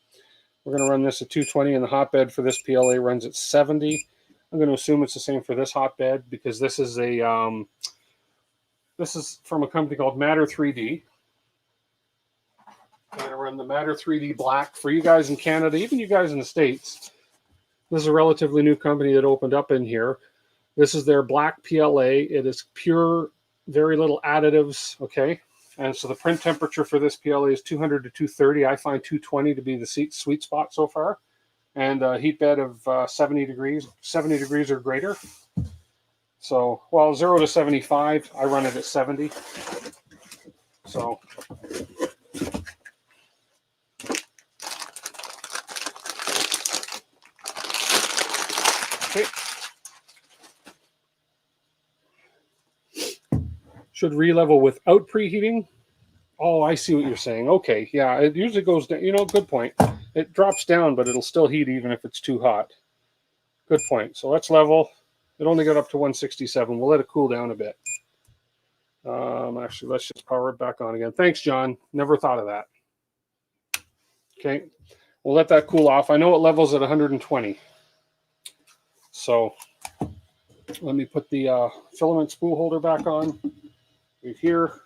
We're going to run this at 220, and the hotbed for this PLA runs at 70. I'm going to assume it's the same for this hotbed because this is a this is from a company called Matter 3D. I'm going to run the Matter 3D Black for you guys in Canada, even you guys in the States. This is a relatively new company that opened up in here. This is their black PLA. It is pure, very little additives, okay? And so the print temperature for this PLA is 200 to 230. I find 220 to be the sweet spot so far. And a heat bed of 70 degrees or greater. So, well, 0 to 75, I run it at 70. So, okay. Should re-level without preheating. Oh, I see what you're saying. Okay, yeah, it usually goes down. You know, good point. It drops down, but it'll still heat even if it's too hot. Good point. So let's level. It only got up to 167. We'll let it cool down a bit. Actually, let's just power it back on again. Thanks, John. Never thought of that. Okay, we'll let that cool off. I know it levels at 120. So let me put the filament spool holder back on. right here.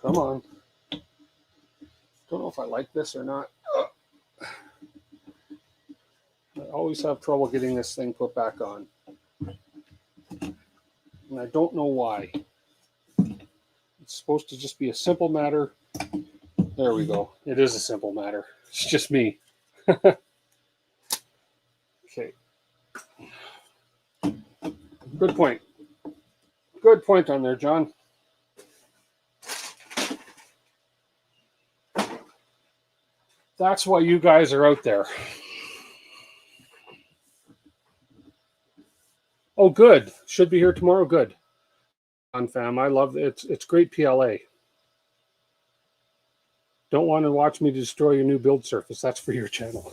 Come on. Don't know if I like this or not. I always have trouble getting this thing put back on. And I don't know why. It's supposed to just be a simple matter. There we go. It is a simple matter. It's just me. Okay. Good point. Good point on there, John. That's why you guys are out there. Oh, good. Should be here tomorrow. Good. On fam, I love it. It's great PLA. Don't want to watch me destroy your new build surface. That's for your channel.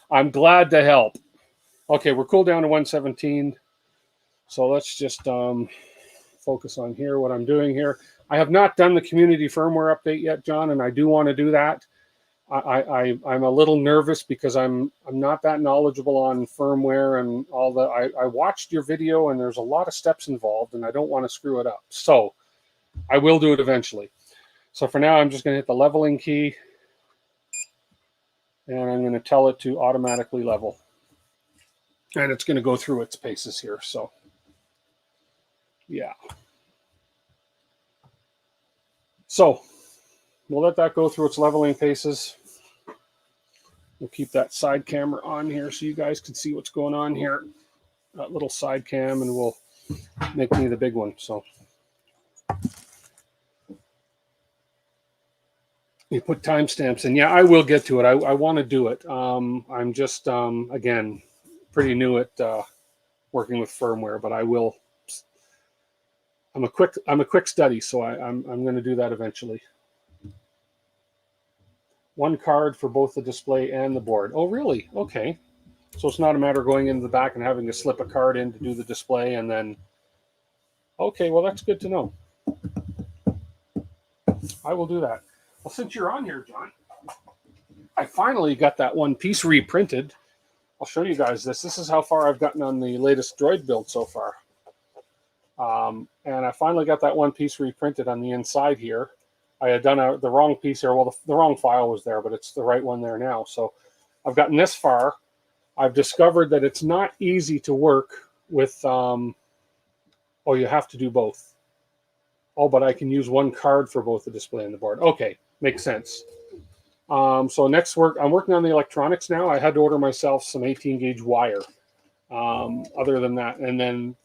I'm glad to help. Okay, we're cooled down to 117. So let's just focus on here, what I'm doing here. I have not done the community firmware update yet, John, and I do want to do that. I'm a little nervous because I'm not that knowledgeable on firmware and all the. I watched your video and there's a lot of steps involved, and I don't want to screw it up. So I will do it eventually. So for now, I'm just going to hit the leveling key, and I'm going to tell it to automatically level, and it's going to go through its paces here. So yeah. So we'll let that go through its leveling paces. We'll keep that side camera on here so you guys can see what's going on here. That little side cam, and we'll make me the big one. So you put timestamps in. Yeah, I will get to it. I want to do it. I'm just, again, pretty new at working with firmware, but I will. I'm a quick study, so I'm going to do that eventually. One card for both the display and the board. Oh, really? Okay. So it's not a matter of going into the back and having to slip a card in to do the display and then... Okay, well, that's good to know. I will do that. Well, since you're on here, John, I finally got that one piece reprinted. I'll show you guys this. This is how far I've gotten on the latest Droid build so far. And I finally got that one piece reprinted on the inside here. I had done the wrong piece here. Well, the wrong file was there, but it's the right one there now. So I've gotten this far. I've discovered that it's not easy to work with, oh, you have to do both. Oh, but I can use one card for both the display and the board. Okay, makes sense. So next I'm working on the electronics now. I had to order myself some 18-gauge wire. Other than that, and then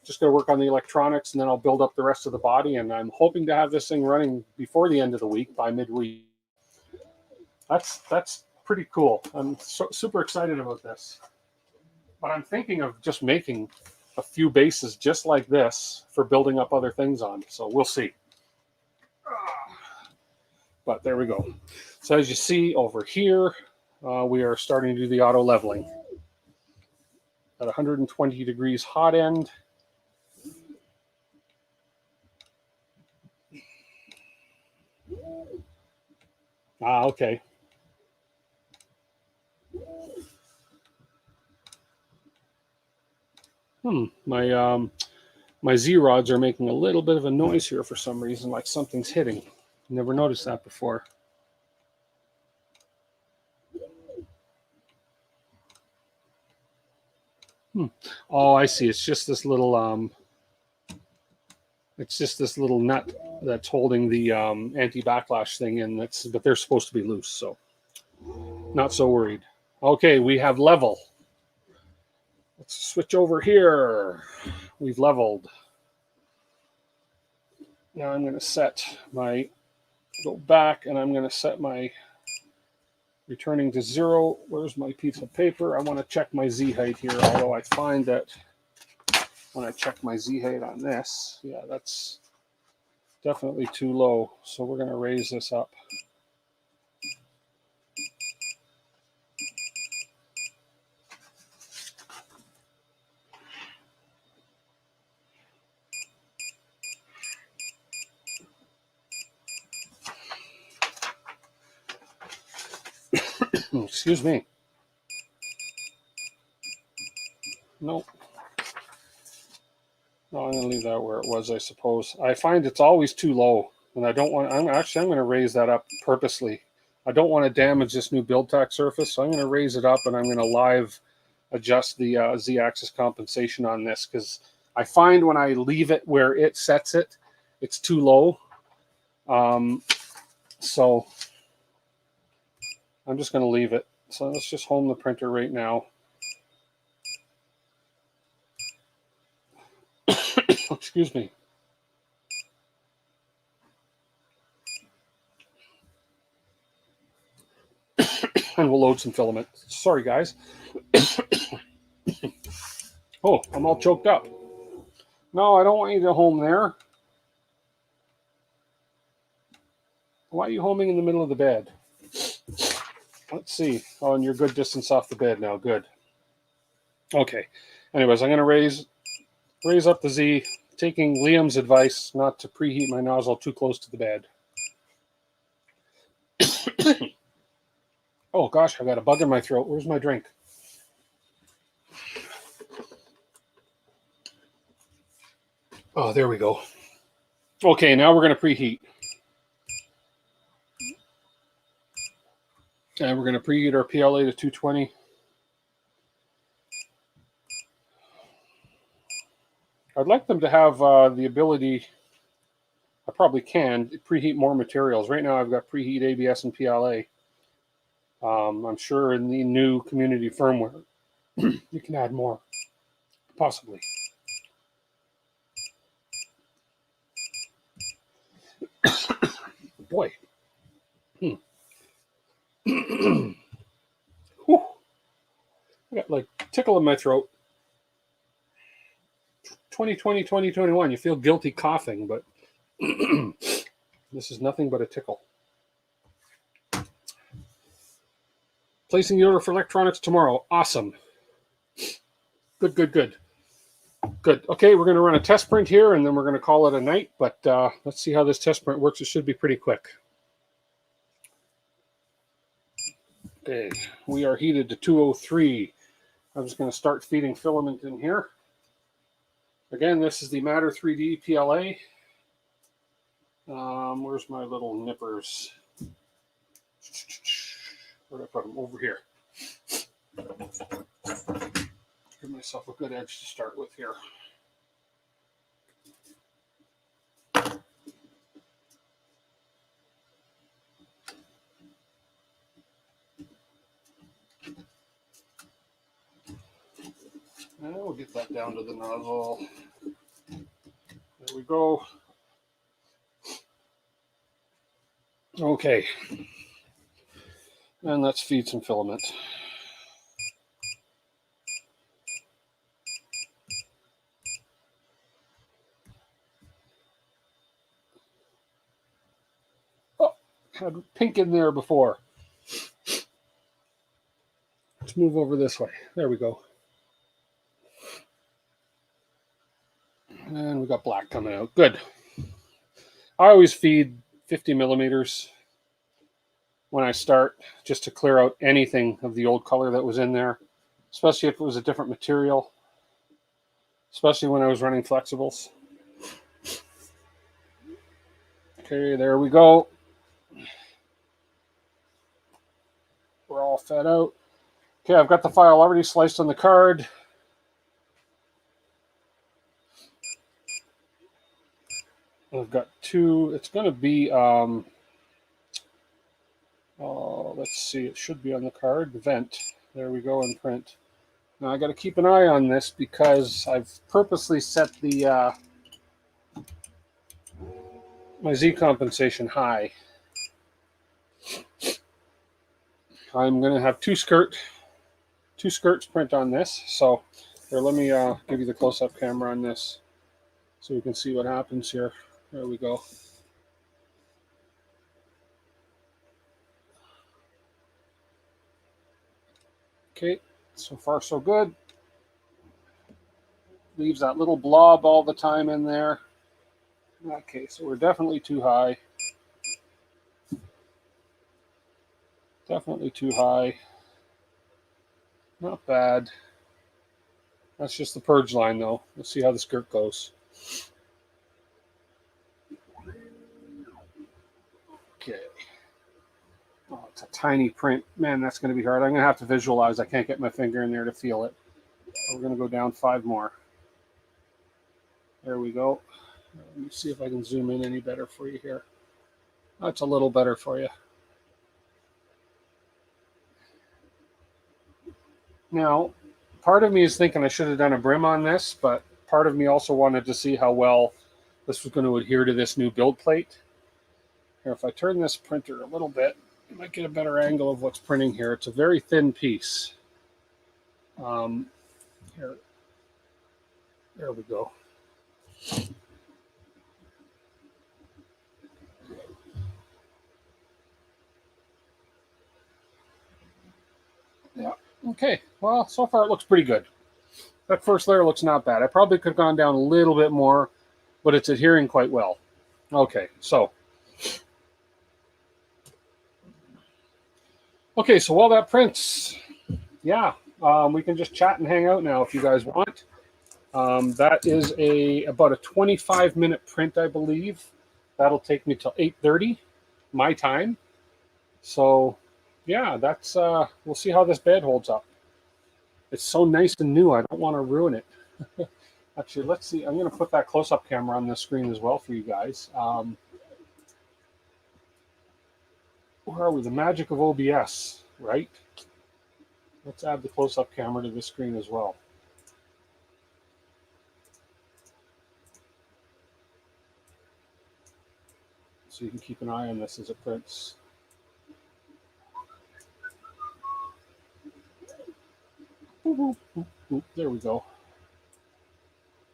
just going to work on the electronics, and then I'll build up the rest of the body, and I'm hoping to have this thing running before the end of the week, by midweek. That's pretty cool. I'm super excited about this. But I'm thinking of just making a few bases just like this for building up other things on, so we'll see. But there we go. So as you see over here, we are starting to do the auto leveling. At 120 degrees hot end. Okay. My Z-rods are making a little bit of a noise here for some reason, like something's hitting. Never noticed that before. Oh, I see. It's just this little nut that's holding the anti-backlash thing in. But they're supposed to be loose, so not so worried. Okay, we have level. Let's switch over here. We've leveled. Now I'm going to go back, and I'm going to set my returning to 0. Where's my piece of paper? I want to check my Z height here, although I find that when I check my Z height on this, yeah, that's definitely too low. So we're going to raise this up. Excuse me. Nope. No, I'm going to leave that where it was, I suppose. I find it's always too low, and I don't want. I'm going to raise that up purposely. I don't want to damage this new BuildTak surface, so I'm going to raise it up, and I'm going to live adjust the Z-axis compensation on this, because I find when I leave it where it sets it, it's too low. So I'm just going to leave it. So let's just home the printer right now. Excuse me. And we'll load some filament. Sorry, guys. Oh, I'm all choked up. No, I don't want you to home there. Why are you homing in the middle of the bed? Let's see. Oh, and you're good distance off the bed now. Good. Okay. Anyways, I'm going to raise up the Z, taking Liam's advice not to preheat my nozzle too close to the bed. Oh, gosh, I got a bug in my throat. Where's my drink? Oh, there we go. Okay, now we're going to preheat. And we're going to preheat our PLA to 220. I'd like them to have the ability, I probably can, preheat more materials. Right now I've got preheat ABS and PLA. I'm sure in the new community firmware, you can add more, possibly. Boy. I got like tickle in my throat. 2020, 2021, you feel guilty coughing, but this is nothing but a tickle. Placing the order for electronics tomorrow. Awesome. Good, good, good. Good. Okay, we're going to run a test print here, and then we're going to call it a night, but let's see how this test print works. It should be pretty quick. Okay, we are heated to 203. I'm just going to start feeding filament in here. Again, this is the Matter 3D PLA. Where's my little nippers? Where did I put them? Over here. Give myself a good edge to start with here. And we'll get that down to the nozzle. There we go. Okay. And let's feed some filament. Oh, had pink in there before. Let's move over this way. There we go. And we got black coming out. Good. I always feed 50 millimeters when I start, just to clear out anything of the old color that was in there, especially if it was a different material, especially when I was running flexibles. Okay, there we go. We're all fed out. Okay, I've got the file already sliced on the card. I've got two. It's going to be, let's see, it should be on the card. Vent. There we go, and print. Now I got to keep an eye on this because I've purposely set the my Z compensation high. I'm going to have two skirts print on this. So here, let me give you the close-up camera on this so you can see what happens here. There we go. Okay, so far so good. Leaves that little blob all the time in there. Okay, so we're definitely too high. Definitely too high. Not bad. That's just the purge line, though. Let's see how the skirt goes. Okay. Oh, it's a tiny print. Man, that's going to be hard. I'm going to have to visualize. I can't get my finger in there to feel it. We're going to go down 5 more. There we go. Let me see if I can zoom in any better for you here. That's a little better for you. Now, part of me is thinking I should have done a brim on this, but part of me also wanted to see how well this was going to adhere to this new build plate. Here, if I turn this printer a little bit, you might get a better angle of what's printing here. It's a very thin piece. Here, there we go. Yeah, okay. Well, so far it looks pretty good. That first layer looks not bad. I probably could have gone down a little bit more, but it's adhering quite well. Okay, so while that prints, yeah, we can just chat and hang out now if you guys want. That is about a 25-minute print, I believe. That'll take me till 8:30 my time. So yeah, that's we'll see how this bed holds up. It's so nice and new. I don't want to ruin it. Actually, let's see. I'm going to put that close-up camera on the screen as well for you guys. Where are we? The magic of OBS, right? Let's add the close-up camera to the screen as well. So you can keep an eye on this as it prints. There we go.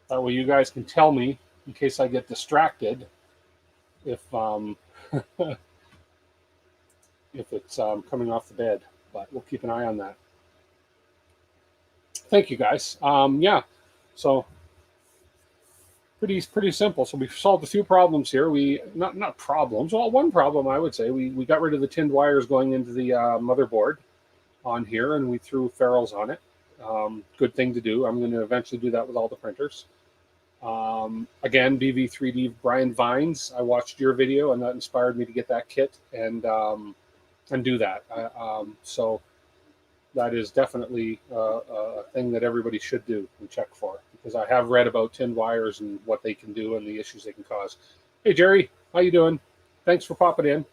That way you guys can tell me in case I get distracted if if it's coming off the bed, but we'll keep an eye on that. Thank you guys. Yeah, so pretty simple. So we've solved a few problems here. We not problems. Well, one problem I would say we got rid of the tinned wires going into the motherboard on here, and we threw ferrules on it. Good thing to do. I'm going to eventually do that with all the printers. Again, BV3D Brian Vines. I watched your video, and that inspired me to get that kit and do that. So that is definitely a thing that everybody should do and check for, because I have read about tinned wires and what they can do and the issues they can cause. Hey Jerry, how you doing? Thanks for popping in.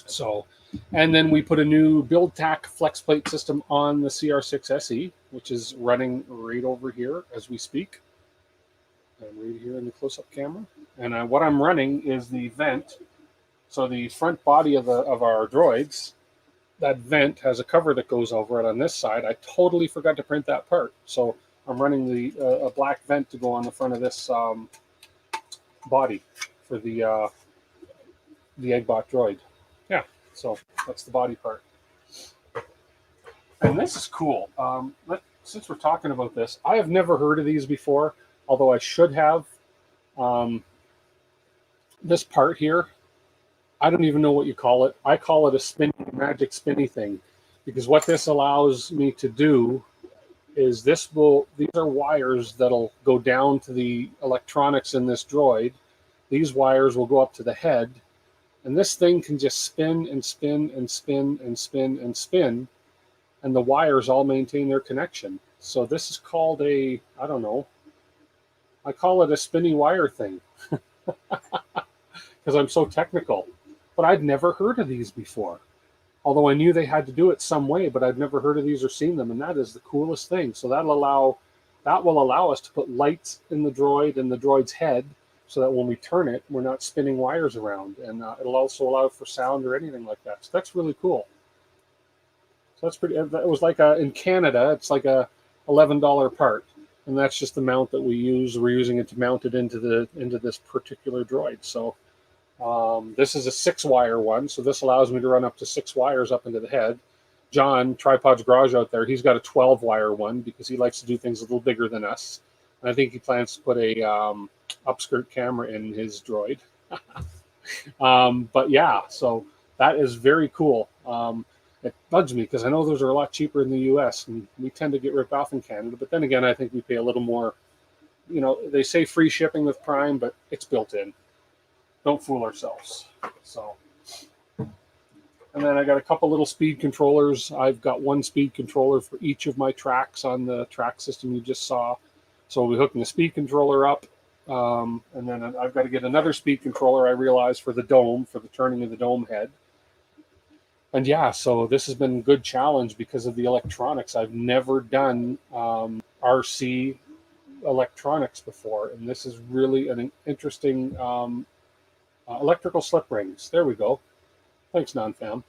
So, and then we put a new BuildTak Flex Plate System on the CR-6SE, which is running right over here as we speak. And right here in the close-up camera. And what I'm running is the vent. So the front body of our droids, that vent has a cover that goes over it on this side. I totally forgot to print that part. So I'm running a black vent to go on the front of this body for the Eggbot droid. Yeah, so that's the body part. And this is cool. Since we're talking about this, I have never heard of these before, although I should have. This part here, I don't even know what you call it. I call it a spinny, magic spinny thing, because what this allows me to do is these are wires that'll go down to the electronics in this droid. These wires will go up to the head, and this thing can just spin and spin and spin and spin and spin, and the wires all maintain their connection. So this is called I don't know, I call it a spinny wire thing because I'm so technical. But I'd never heard of these before. Although I knew they had to do it some way, but I'd never heard of these or seen them, and that is the coolest thing. So that will allow us to put lights in the droid and the droid's head, so that when we turn it, we're not spinning wires around, and it'll also allow for sound or anything like that. So that's really cool. So that's pretty. It was like in Canada, it's like a $11 part, and that's just the mount that we use. We're using it to mount it into this particular droid. So. This is a 6-wire one, so this allows me to run up to 6 wires up into the head. John, Tripod's Garage out there, he's got a 12-wire one because he likes to do things a little bigger than us. And I think he plans to put a upskirt camera in his droid. But yeah, so that is very cool. It bugs me because I know those are a lot cheaper in the US and we tend to get ripped off in Canada. But then again, I think we pay a little more. You know, they say free shipping with Prime, but it's built in. Don't fool ourselves. So, and then I got a couple little speed controllers. I've got one speed controller for each of my tracks on the track system you just saw. So we'll be hooking the speed controller up. And then I've got to get another speed controller, I realize, for the dome, for the turning of the dome head. And yeah, so this has been a good challenge because of the electronics. I've never done RC electronics before, and this is really an interesting electrical slip rings. There we go. Thanks, NonFam.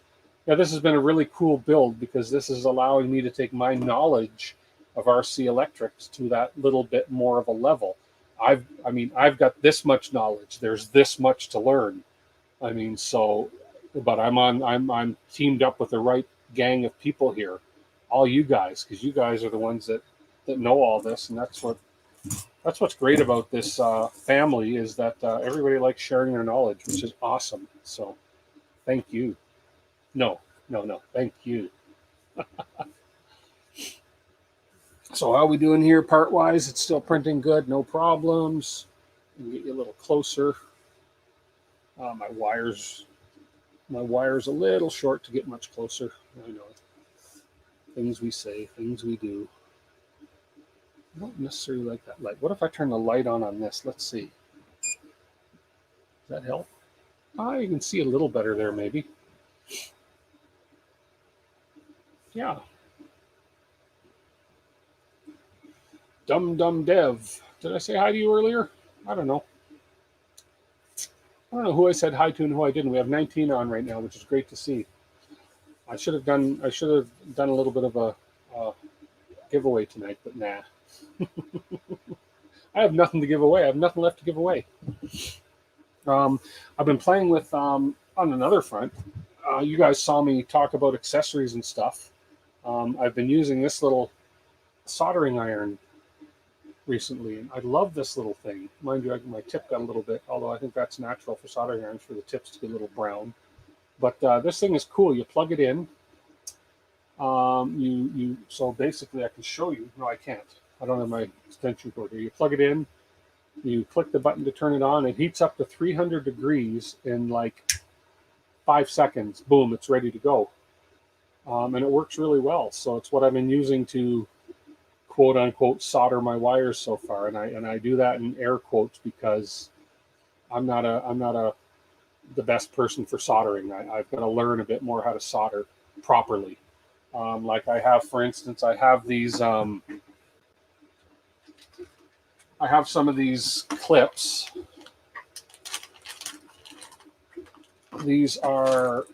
Yeah, this has been a really cool build because this is allowing me to take my knowledge of RC electrics to that little bit more of a level. I've got this much knowledge. There's this much to learn. I mean, so, but I'm teamed up with the right gang of people here, all you guys, because you guys are the ones that know all this, and that's what's great about this family is that everybody likes sharing their knowledge, which is awesome. So, thank you. No, thank you. So how are we doing here part-wise? It's still printing good, no problems. Get you a little closer. My wire's a little short to get much closer. I know. Things we say, things we do. I don't necessarily like that light. What if I turn the light on this? Let's see. Does that help? You can see a little better there, maybe. Yeah. Dum Dev. Did I say hi to you earlier? I don't know. I don't know who I said hi to and who I didn't. We have 19 on right now, which is great to see. I should have done a little bit of a giveaway tonight, but nah. I have nothing to give away. I have nothing left to give away. I've been playing with on another front. You guys saw me talk about accessories and stuff. I've been using this little soldering iron recently, and I love this little thing. Mind you, my tip got a little bit, although I think that's natural for soldering irons for the tips to get a little brown. But this thing is cool. You plug it in. So basically, I can show you. No, I can't. I don't have my extension cord here. You plug it in. You click the button to turn it on. It heats up to 300 degrees in like 5 seconds. Boom! It's ready to go, and it works really well. So it's what I've been using to quote unquote solder my wires so far, and I do that in air quotes because I'm not the best person for soldering. I've got to learn a bit more how to solder properly. Like I have, for instance, I have these. I have some of these clips. These are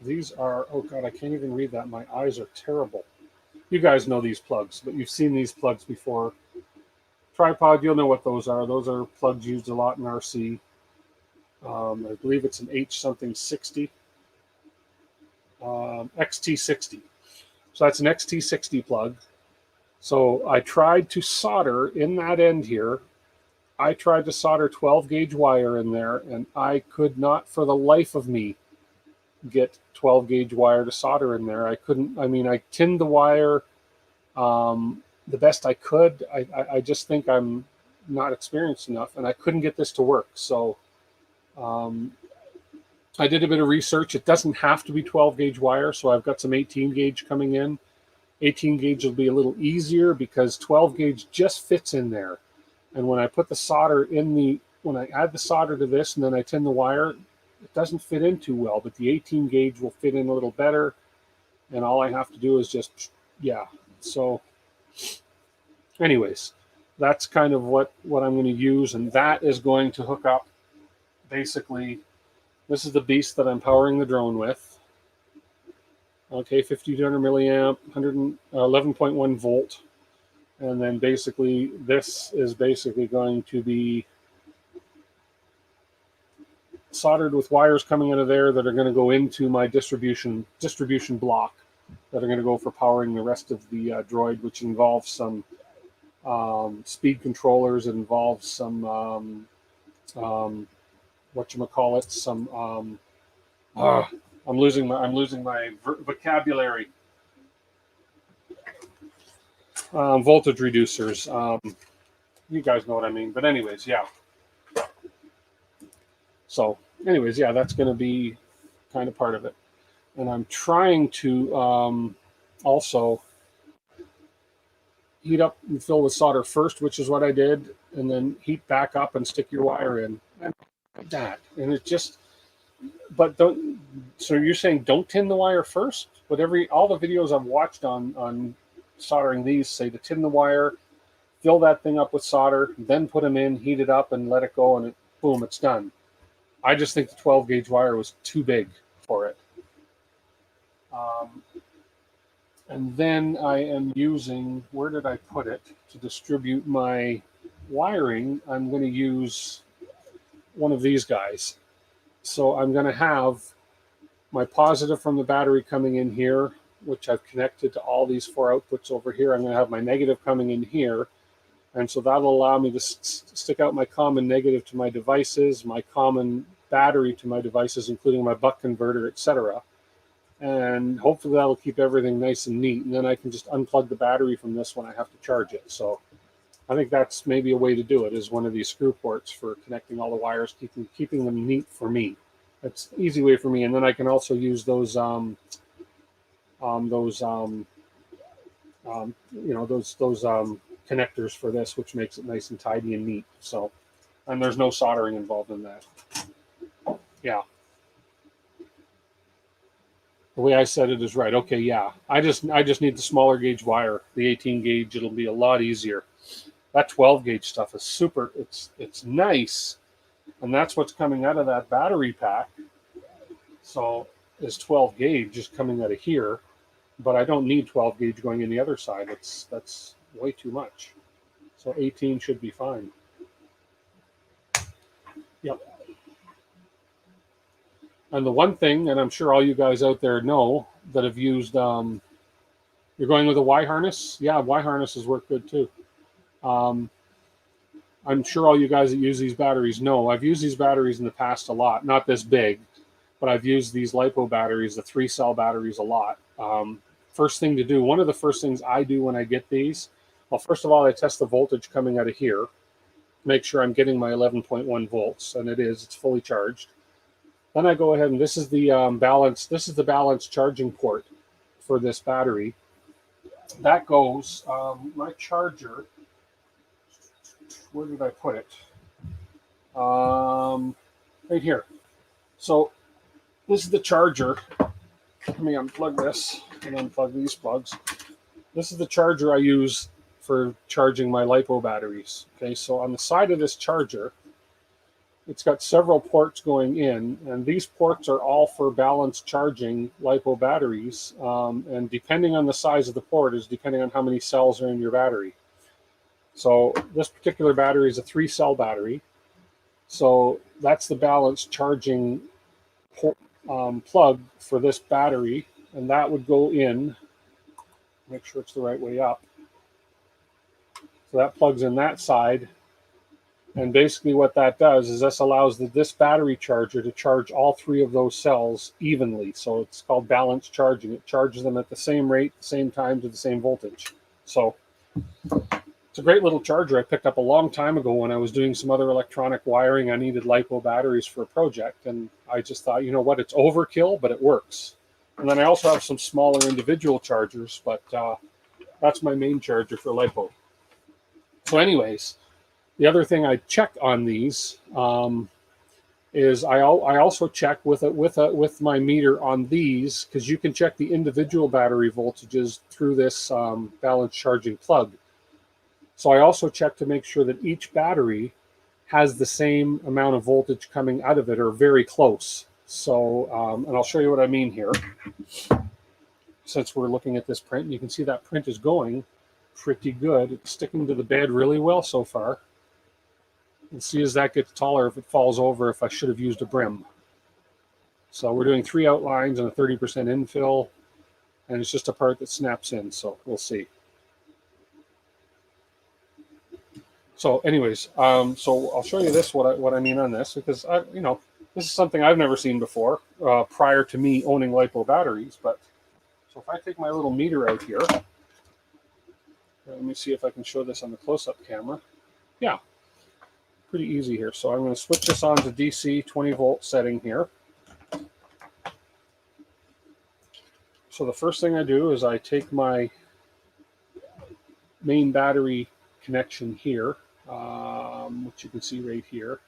these are, oh God, I can't even read that. My eyes are terrible. You guys know these plugs, but you've seen these plugs before. Tripod, you'll know what those are. Those are plugs used a lot in RC. I believe it's an H something 60. XT60. So that's an XT60 plug. So I tried to solder in that end here. I tried to solder 12 gauge wire in there, and I could not for the life of me get 12 gauge wire to solder in there. I couldn't. I mean, I tinned the wire the best I could. I just think I'm not experienced enough, and I couldn't get this to work. So I did a bit of research. It doesn't have to be 12 gauge wire, so I've got some 18 gauge coming in. 18 gauge will be a little easier because 12 gauge just fits in there. And when I put the solder when I add the solder to this and then I tin the wire, it doesn't fit in too well, but the 18 gauge will fit in a little better. And all I have to do is just, yeah. So anyways, that's kind of what I'm going to use. And that is going to hook up, basically, this is the beast that I'm powering the drone with. Okay, 5200 milliamp, 11.1 volt. And then basically, this is basically going to be soldered with wires coming out of there that are going to go into my distribution block that are going to go for powering the rest of the Droid, which involves some speed controllers. It involves some, some I'm losing my vocabulary. Voltage reducers. You guys know what I mean. But anyways, yeah. So anyways, yeah, that's going to be kind of part of it. And I'm trying to also heat up and fill with solder first, which is what I did, and then heat back up and stick your wire in. And that, and it just, but don't. So you're saying don't tin the wire first? But all the videos I've watched on soldering these say to tin the wire, fill that thing up with solder, then put them in, heat it up, and let it go, and boom, it's done. I just think the 12 gauge wire was too big for it. And then I am using, where did I put it? To distribute my wiring, I'm going to use one of these guys. So I'm going to have my positive from the battery coming in here, which I've connected to all these 4 outputs over here. I'm going to have my negative coming in here. And so that'll allow me to stick out my common negative to my devices, my common battery to my devices, including my buck converter, etc. And hopefully that'll keep everything nice and neat. And then I can just unplug the battery from this when I have to charge it. So I think that's maybe a way to do it, is one of these screw ports for connecting all the wires, keeping them neat for me. That's an easy way for me. And then I can also use those connectors for this, which makes it nice and tidy and neat. So, and there's no soldering involved in that. Yeah. The way I said it is right. Okay, yeah. I just need the smaller gauge wire. The 18 gauge, it'll be a lot easier. That 12 gauge stuff is super. It's nice, and that's what's coming out of that battery pack. So is 12 gauge just coming out of here, but I don't need 12 gauge going in the other side. That's way too much. So 18 should be fine. Yep. And the one thing, and I'm sure all you guys out there know that have used, you're going with a Y harness? Yeah, Y harnesses work good too. I'm sure all you guys that use these batteries know. I've used these batteries in the past a lot, not this big, but I've used these LiPo batteries, the 3-cell batteries, a lot. First thing to do, one of the first things I do when I get these, well, first of all, I test the voltage coming out of here, make sure I'm getting my 11.1 volts, and it is, it's fully charged. Then I go ahead and this is the balance charging port for this battery. That goes, my charger, where did I put it? Right here. So this is the charger. Let me unplug this and unplug these plugs. This is the charger I use for charging my LiPo batteries. Okay, so on the side of this charger, it's got several ports going in, and these ports are all for balance charging LiPo batteries. And depending on the size of the port is depending on how many cells are in your battery. So this particular battery is a 3-cell battery. So that's the balance charging plug for this battery, and that would go in. Make sure it's the right way up. So that plugs in that side. And basically what that does is this allows this battery charger to charge all 3 of those cells evenly. So it's called balance charging. It charges them at the same rate, the same time, to the same voltage. So it's a great little charger I picked up a long time ago when I was doing some other electronic wiring. I needed LiPo batteries for a project, and I just thought, you know what, it's overkill, but it works. And then I also have some smaller individual chargers, but that's my main charger for LiPo. So anyways, the other thing I check on these is I also check with my meter on these, because you can check the individual battery voltages through this balance charging plug. So I also check to make sure that each battery has the same amount of voltage coming out of it, or very close. So, and I'll show you what I mean here. Since we're looking at this print, you can see that print is going pretty good. It's sticking to the bed really well so far. And see as that gets taller, if it falls over, if I should have used a brim. So we're doing 3 outlines and a 30% infill, and it's just a part that snaps in, so we'll see. So anyways, so I'll show you this, what I mean on this, because this This is something I've never seen before prior to me owning LiPo batteries. But so if I take my little meter out here, let me see if I can show this on the close-up camera. Yeah, pretty easy here. So I'm going to switch this on to DC 20 volt setting here. So the first thing I do is I take my main battery connection here, which you can see right here.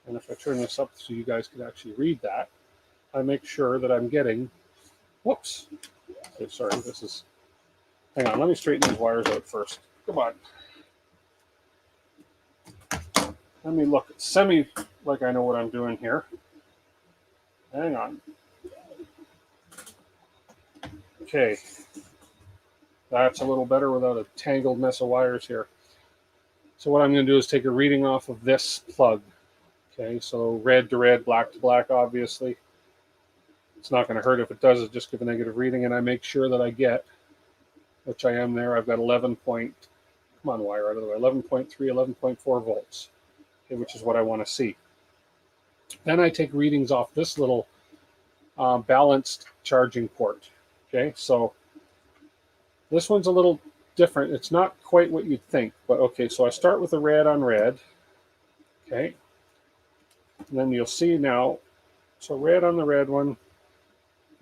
And if I turn this up so you guys can actually read that, I make sure that I'm getting, whoops, okay, sorry, this is, hang on, let me straighten these wires out first. Come on. Let me look semi like I know what I'm doing here. Hang on. Okay. That's a little better without a tangled mess of wires here. So what I'm going to do is take a reading off of this plug. Okay, so red to red, black to black, obviously. It's not going to hurt if it does, just give a negative reading, and I make sure that I get, which I am there, I've got 11 point, come on wire out of the way, 11.3, 11.4 volts, okay, which is what I want to see. Then I take readings off this little balanced charging port. Okay, so this one's a little different. It's not quite what you'd think, but okay, so I start with the red on red. Okay, and then you'll see now, so red on the red one,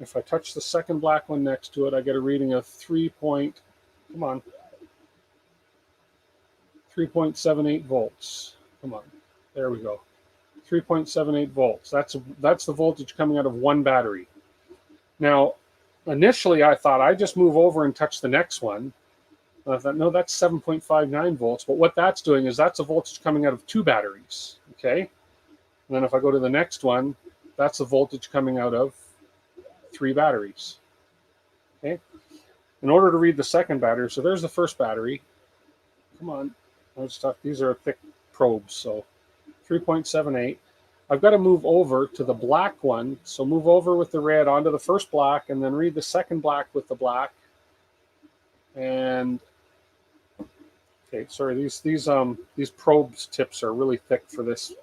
if I touch the second black one next to it, I get a reading of 3.78 volts. Come on, there we go. 3.78 volts. That's the voltage coming out of one battery. Now, initially I thought I'd just move over and touch the next one. And I thought, no, that's 7.59 volts. But what that's doing is that's a voltage coming out of two batteries. Okay. And then if I go to the next one, that's the voltage coming out of three batteries. Okay. In order to read the second battery, so there's the first battery. Come on. These are thick probes, so 3.78. I've got to move over to the black one. So move over with the red onto the first black and then read the second black with the black. And okay, sorry, these probes tips are really thick for this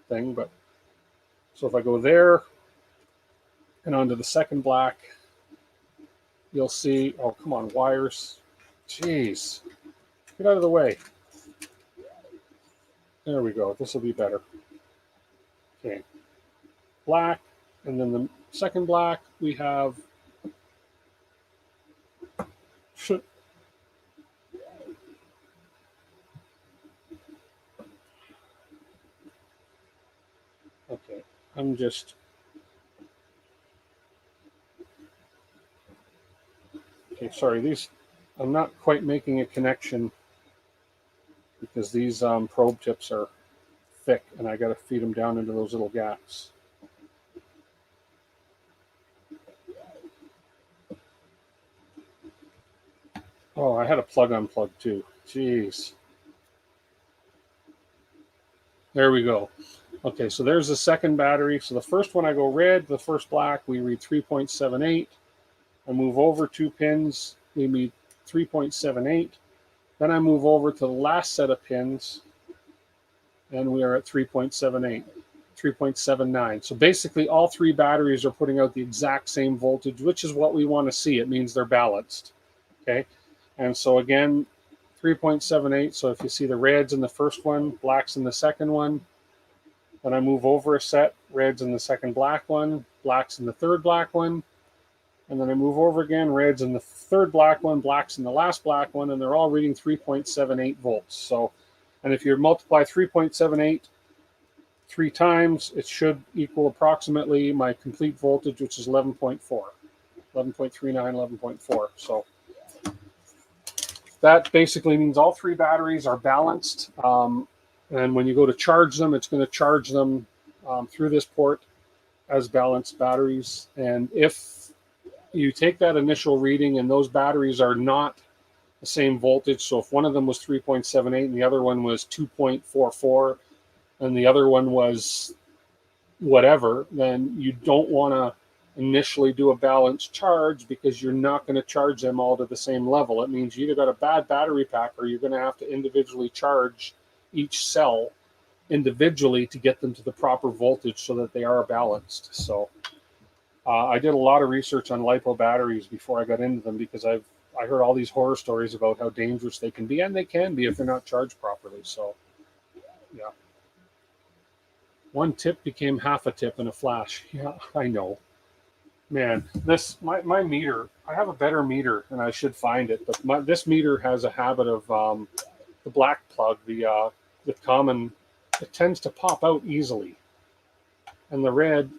thing, but so if I go there and onto the second black, you'll see, oh, come on, wires. Jeez. Get out of the way. There we go. This will be better. Okay. Black, and then the second black, we have okay, okay, sorry, I'm not quite making a connection because these probe tips are thick and I got to feed them down into those little gaps. Oh, I had a plug unplug too. Jeez. There we go. Okay, so there's the second battery. So the first one I go red, the first black, we read 3.78. I move over 2 pins, we read 3.78. Then I move over to the last set of pins, and we are at 3.78, 3.79. So basically all three batteries are putting out the exact same voltage, which is what we want to see. It means they're balanced. Okay, and so again, 3.78. So if you see the reds in the first one, blacks in the second one, then I move over a set, reds in the second black one, blacks in the third black one, and then I move over again, reds in the third black one, blacks in the last black one, and they're all reading 3.78 volts. So, and if you multiply 3.78 3 times, it should equal approximately my complete voltage, which is 11.4, 11.39, 11.4. So that basically means all three batteries are balanced. And when you go to charge them, it's going to charge them through this port as balanced batteries. And if you take that initial reading and those batteries are not the same voltage, so if one of them was 3.78 and the other one was 2.44 and the other one was whatever, then you don't want to initially do a balanced charge because you're not going to charge them all to the same level. It means you either got a bad battery pack or you're going to have to individually charge each cell individually to get them to the proper voltage so that they are balanced. So I did a lot of research on LiPo batteries before I got into them, because I heard all these horror stories about how dangerous they can be, and they can be if they're not charged properly. So yeah, one tip became half a tip in a flash. Yeah, I know. Man, this my meter, I have a better meter and I should find it, but this meter has a habit of the black plug, the common, it tends to pop out easily. And the red,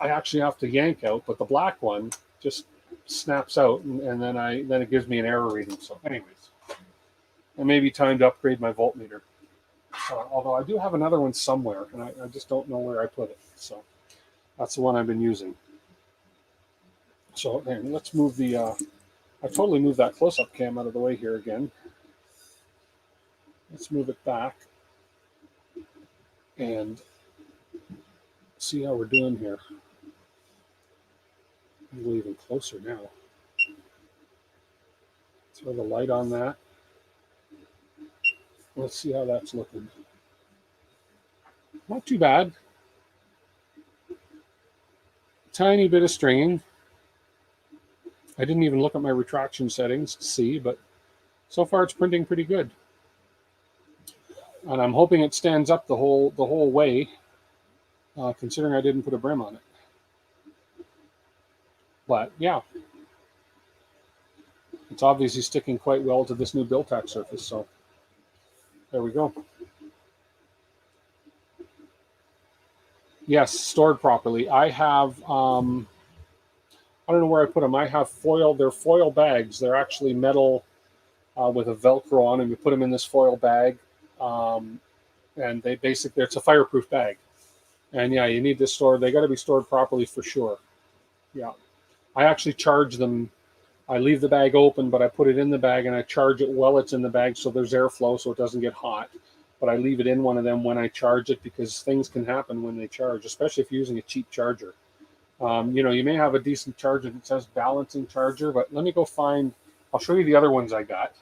I actually have to yank out, but the black one just snaps out, and then it gives me an error reading. So anyways, it may be time to upgrade my voltmeter. Although I do have another one somewhere, and I just don't know where I put it. So that's the one I've been using. So let's move the, I totally moved that close-up cam out of the way here again. Let's move it back and see how we're doing here. I'm going even closer now. Throw the light on that. Let's see how that's looking. Not too bad. Tiny bit of stringing. I didn't even look at my retraction settings to see, but so far it's printing pretty good. And I'm hoping it stands up the whole way, considering I didn't put a brim on it. But yeah, it's obviously sticking quite well to this new BuildTak surface. So there we go. Yes, stored properly. I have, I don't know where I put them. I have foil. They're foil bags. They're actually metal with a Velcro on them. You put them in this foil bag, and they basically, it's a fireproof bag. And yeah, you need this stored. They got to be stored properly for sure. Yeah, I actually charge them. I leave the bag open, but I put it in the bag and I charge it while it's in the bag, so there's airflow, so it doesn't get hot. But I leave it in one of them when I charge it, because things can happen when they charge, especially if you're using a cheap charger. You know, you may have a decent charger that says balancing charger, but let me go find, I'll show you the other ones I got.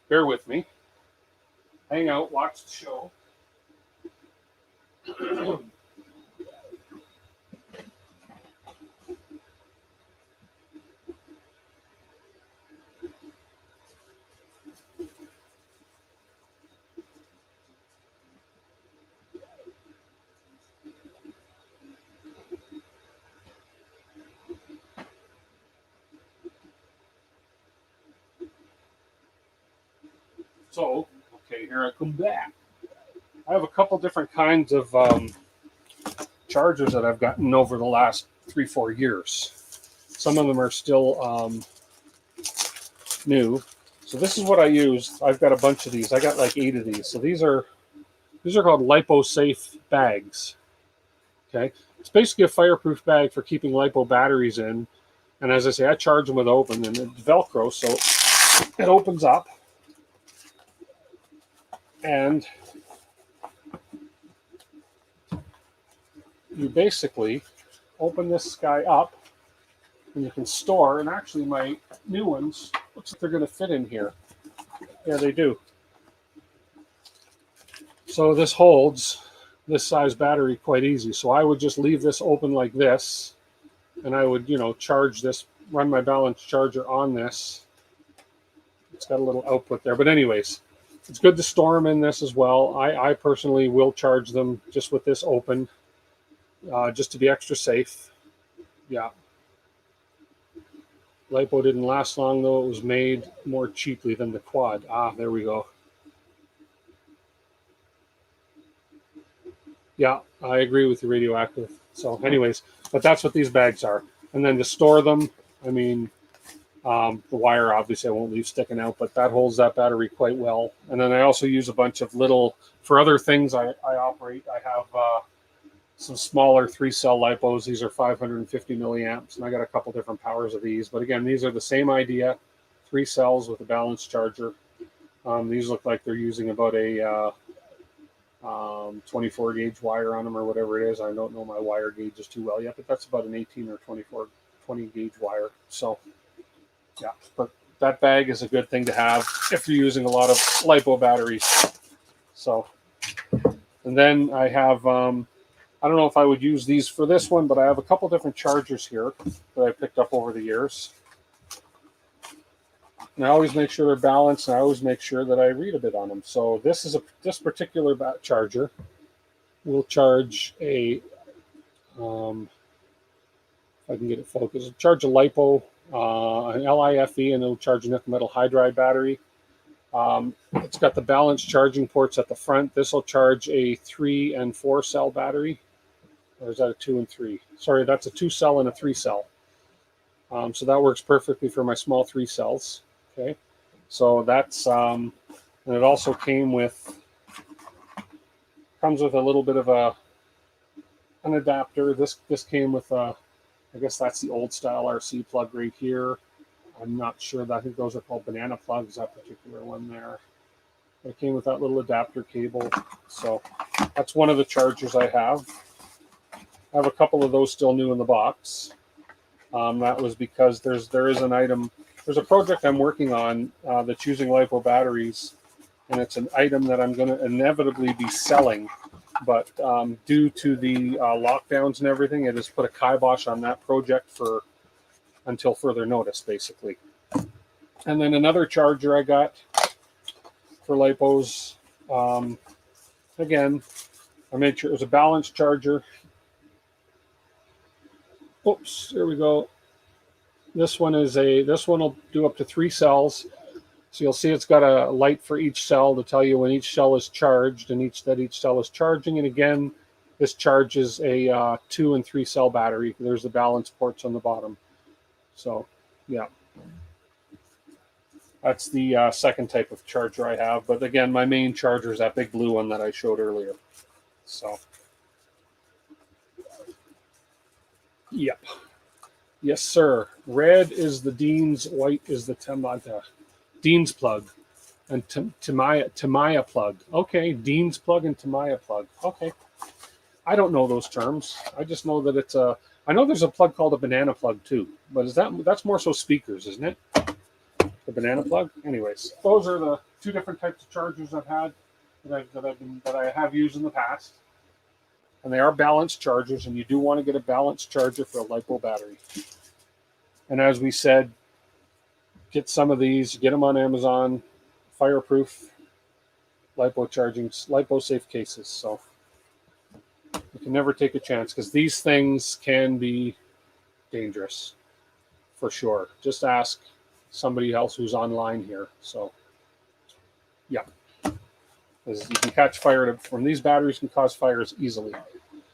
Bear with me. Hang out, watch the show. So, okay, here I come back. I have a couple different kinds of chargers that I've gotten over the last 3-4 years. Some of them are still new. So this is what I use. I've got a bunch of these. I got like 8 of these. So these are called LiPo safe bags. Okay, it's basically a fireproof bag for keeping LiPo batteries in. And as I say, I charge them with open, and it's Velcro, so it opens up. And you basically open this guy up, and you can store, and actually my new ones, looks like they're going to fit in here. Yeah, they do. So this holds this size battery quite easy. So I would just leave this open like this, and I would, you know, charge this, run my balance charger on this. It's got a little output there. But anyways, it's good to store them in this as well. I personally will charge them just with this open, just to be extra safe. Yeah. LiPo didn't last long, though. It was made more cheaply than the quad. Ah, there we go. Yeah, I agree with the radioactive. So anyways, but that's what these bags are. And then to store them, I mean, the wire, obviously, I won't leave sticking out, but that holds that battery quite well. And then I also use a bunch of little, for other things I operate, I have some smaller 3-cell LiPos. These are 550 milliamps, and I got a couple different powers of these. But again, these are the same idea, 3 cells with a balanced charger. These look like they're using about a 24 gauge wire on them, or whatever it is. I don't know my wire gauges too well yet, but that's about an 18 or 20 gauge wire. So yeah, but that bag is a good thing to have if you're using a lot of LiPo batteries. So And then I have, I don't know if I would use these for this one, but I have a couple different chargers here that I picked up over the years. And I always make sure they're balanced, and I always make sure that I read a bit on them. So this particular charger will charge a, if I can get it focused, it'll charge a LiPo, an LiFe, and it'll charge a nickel metal hydride battery. It's got the balanced charging ports at the front. This will charge a 3 and 4 cell battery. Or is that a 2 and 3? Sorry, that's a 2 cell and a 3 cell. So that works perfectly for my small 3 cells. Okay, so that's and it also comes with a little bit of an adapter. This came with a, I guess that's the old style RC plug right here. I'm not sure. I think those are called banana plugs, that particular one there. It came with that little adapter cable. So that's one of the chargers I have. I have a couple of those still new in the box. That was because there's a project I'm working on that's using LiPo batteries, and it's an item that I'm going to inevitably be selling. But due to the lockdowns and everything, it has put a kibosh on that project until further notice, basically. And then another charger I got for LiPos. Again, I made sure it was a balanced charger. Oops, there we go. This one will do up to 3 cells. So you'll see it's got a light for each cell to tell you when each cell is charged and each cell is charging. And again, this charges a 2 and 3 cell battery. There's the balance ports on the bottom. So, yeah, that's the second type of charger I have. But again, my main charger is that big blue one that I showed earlier. So, yep. Yes, sir. Red is the Dean's, white is the Dean's plug, and Tamiya plug. Okay, Dean's plug and Tamiya plug. Okay. I don't know those terms. I just know that it's a... I know there's a plug called a banana plug too, but that's more so speakers, isn't it? The banana plug. Anyways, those are the 2 different types of chargers I've had that I have used in the past, and they are balanced chargers. And you do want to get a balanced charger for a LiPo battery. And as we said, get some of these. Get them on Amazon. Fireproof LiPo charging, LiPo safe cases. So. You can never take a chance, because these things can be dangerous, for sure. Just ask somebody else who's online here. So, yeah. Because you can catch fire from these batteries, can cause fires easily.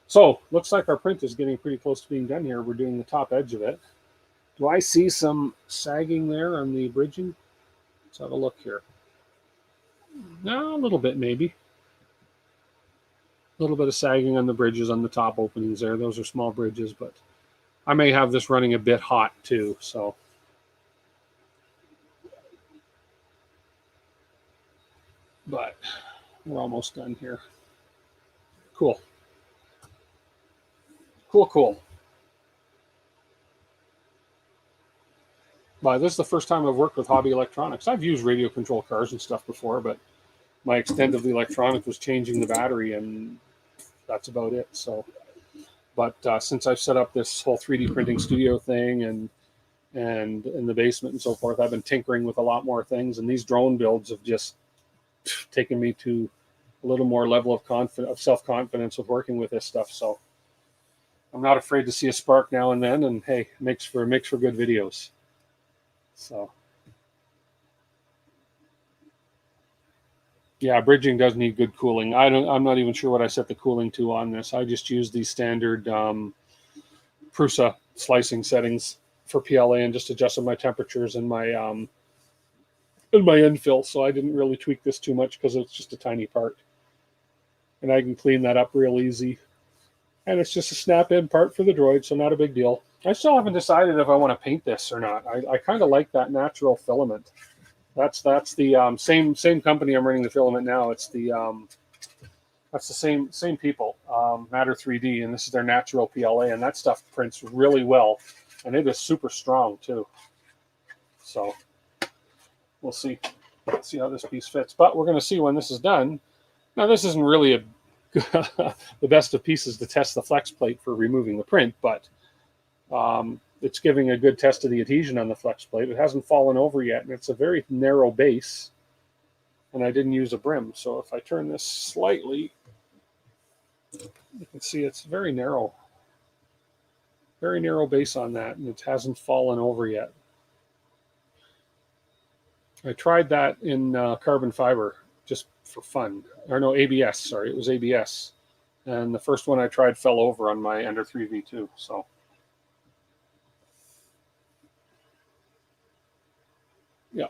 So, looks like our print is getting pretty close to being done here. We're doing the top edge of it. Do I see some sagging there on the bridging? Let's have a look here. No, a little bit maybe. A little bit of sagging on the bridges on the top openings there. Those are small bridges, but I may have this running a bit hot too. So, but we're almost done here. Cool. Cool. But this is the first time I've worked with hobby electronics. I've used radio control cars and stuff before, but my extent of the electronic was changing the battery, and that's about it. So, but since I've set up this whole 3D printing studio thing and in the basement and so forth, I've been tinkering with a lot more things, and these drone builds have just taken me to a little more level of self-confidence with working with this stuff. So I'm not afraid to see a spark now and then, and hey, it makes for good videos. So. Yeah, bridging does need good cooling. I'm not even sure what I set the cooling to on this. I just use the standard Prusa slicing settings for PLA and just adjusted my temperatures and my infill. So I didn't really tweak this too much because it's just a tiny part, and I can clean that up real easy. And it's just a snap-in part for the Droid, so not a big deal. I still haven't decided if I want to paint this or not. I kind of like that natural filament. That's the same company I'm running the filament now. It's that's the same people, Matter 3D, and this is their natural PLA, and that stuff prints really well, and it is super strong too. So let's see how this piece fits. But we're going to see when this is done. Now this isn't really the best of pieces to test the flex plate for removing the print, but it's giving a good test of the adhesion on the flex plate. It hasn't fallen over yet, and it's a very narrow base, and I didn't use a brim. So if I turn this slightly, you can see it's very narrow base on that, and it hasn't fallen over yet. I tried that in carbon fiber just for fun. Or no, ABS, sorry, it was ABS. And the first one I tried fell over on my Ender 3V2, so. Yeah.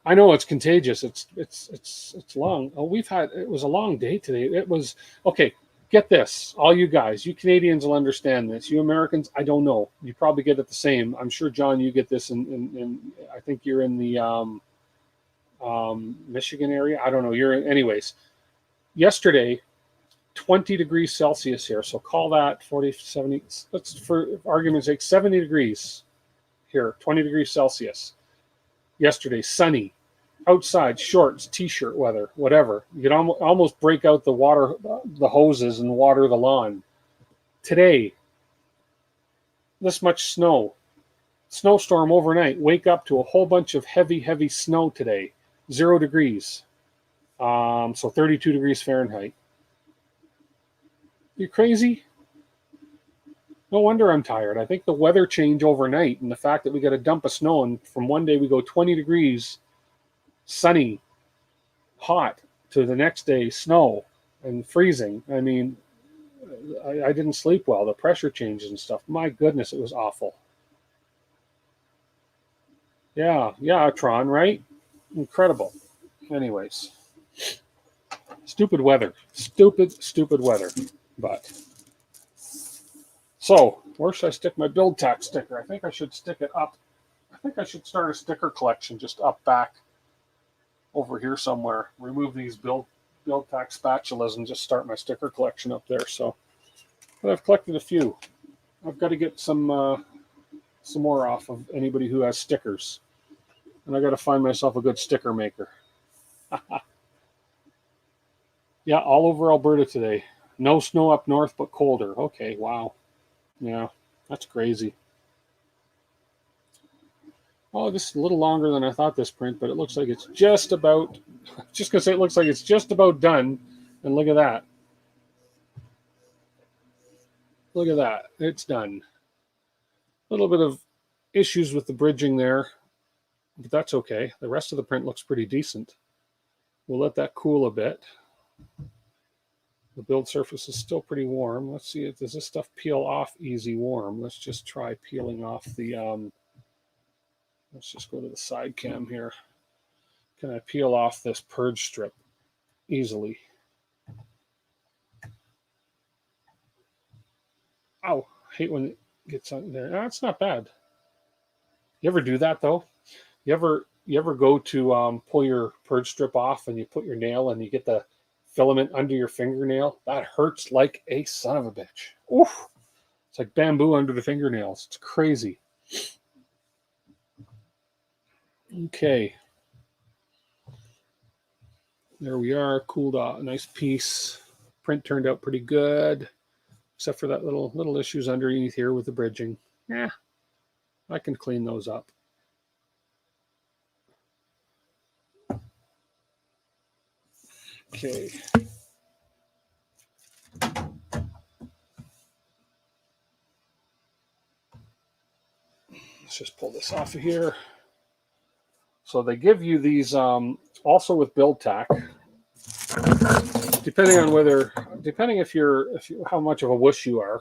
I know it's contagious. It's long. Oh, it was a long day today. It was, okay, get this. All you guys, you Canadians will understand this. You Americans, I don't know. You probably get it the same. I'm sure, John, you get this in I think you're in the Michigan area. I don't know. Anyways, yesterday, 20 degrees Celsius here. So call that 40, 70, let's, for argument's sake, 70 degrees here, 20 degrees Celsius. Yesterday, sunny, outside, shorts, t-shirt weather, whatever. You could almost break out the hoses and water the lawn. Today, this much snow. Snowstorm overnight. Wake up to a whole bunch of heavy snow today. 0 degrees. So 32 degrees Fahrenheit. You crazy? No wonder I'm tired. I think the weather change overnight and the fact that we got a dump of snow, and from one day we go 20 degrees, sunny, hot, to the next day snow and freezing. I mean, I didn't sleep well. The pressure changes and stuff. My goodness, it was awful. Yeah, Tron, right? Incredible. Anyways, stupid weather. Stupid weather. But so, where should I stick my BuildTak sticker? I think I should stick it up. I think I should start a sticker collection just up back over here somewhere. Remove these BuildTak spatulas and just start my sticker collection up there. So, but I've collected a few. I've got to get some more off of anybody who has stickers. And I got to find myself a good sticker maker. Yeah, all over Alberta today. No snow up north, but colder. Okay, wow. Yeah, that's crazy. Oh, this is a little longer than I thought, this print, but it looks like it's just about, just going to say it looks like it's just about done. And look at that. Look at that. It's done. A little bit of issues with the bridging there, but that's okay. The rest of the print looks pretty decent. We'll let that cool a bit. The build surface is still pretty warm. Let's see, does this stuff peel off easy warm? Let's just try peeling off the, let's just go to the side cam here. Can I peel off this purge strip easily? Ow, I hate when it gets on there. That's not bad. You ever do that though? You ever go to pull your purge strip off and you put your nail and you get the filament under your fingernail? That hurts like a son of a bitch. Oof. It's like bamboo under the fingernails. It's crazy. Okay. There we are. Cooled off. Nice piece. Print turned out pretty good, except for that little issues underneath here with the bridging. Yeah, I can clean those up. Okay. Let's just pull this off of here. So they give you these also with BuildTak. Depending how much of a wuss you are,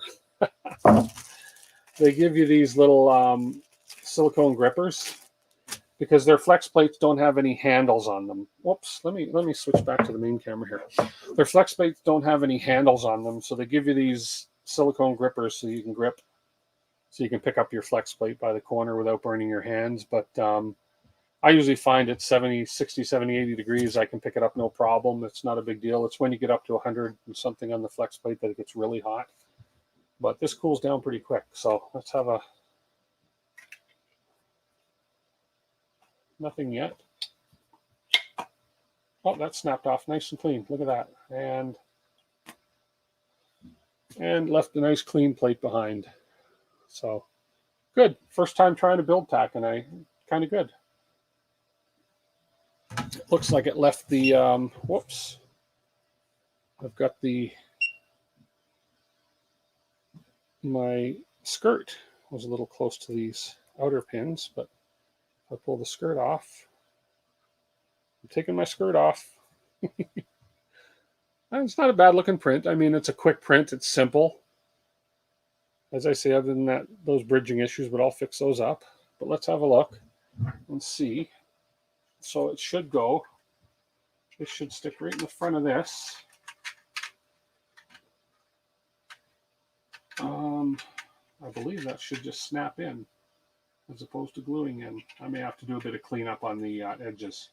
they give you these little silicone grippers because their flex plates don't have any handles on them. Whoops, let me switch back to the main camera here. Their flex plates don't have any handles on them, so they give you these silicone grippers so you can grip, so you can pick up your flex plate by the corner without burning your hands. But I usually find at 70, 60, 70, 80 degrees, I can pick it up no problem. It's not a big deal. It's when you get up to 100 and something on the flex plate that it gets really hot. But this cools down pretty quick. So let's have a, nothing yet. Oh, that snapped off nice and clean. Look at that. And left a nice clean plate behind. So good. First time trying to BuildTak, and I kind of good. Looks like it left the, whoops. I've got my skirt was a little close to these outer pins, but if I pull the skirt off, I'm taking my skirt off. It's not a bad looking print. I mean, it's a quick print. It's simple. As I say, other than that, those bridging issues, but I'll fix those up. But let's have a look and see. So it should go. It should stick right in the front of this. I believe that should just snap in as opposed to gluing in. I may have to do a bit of cleanup on the edges.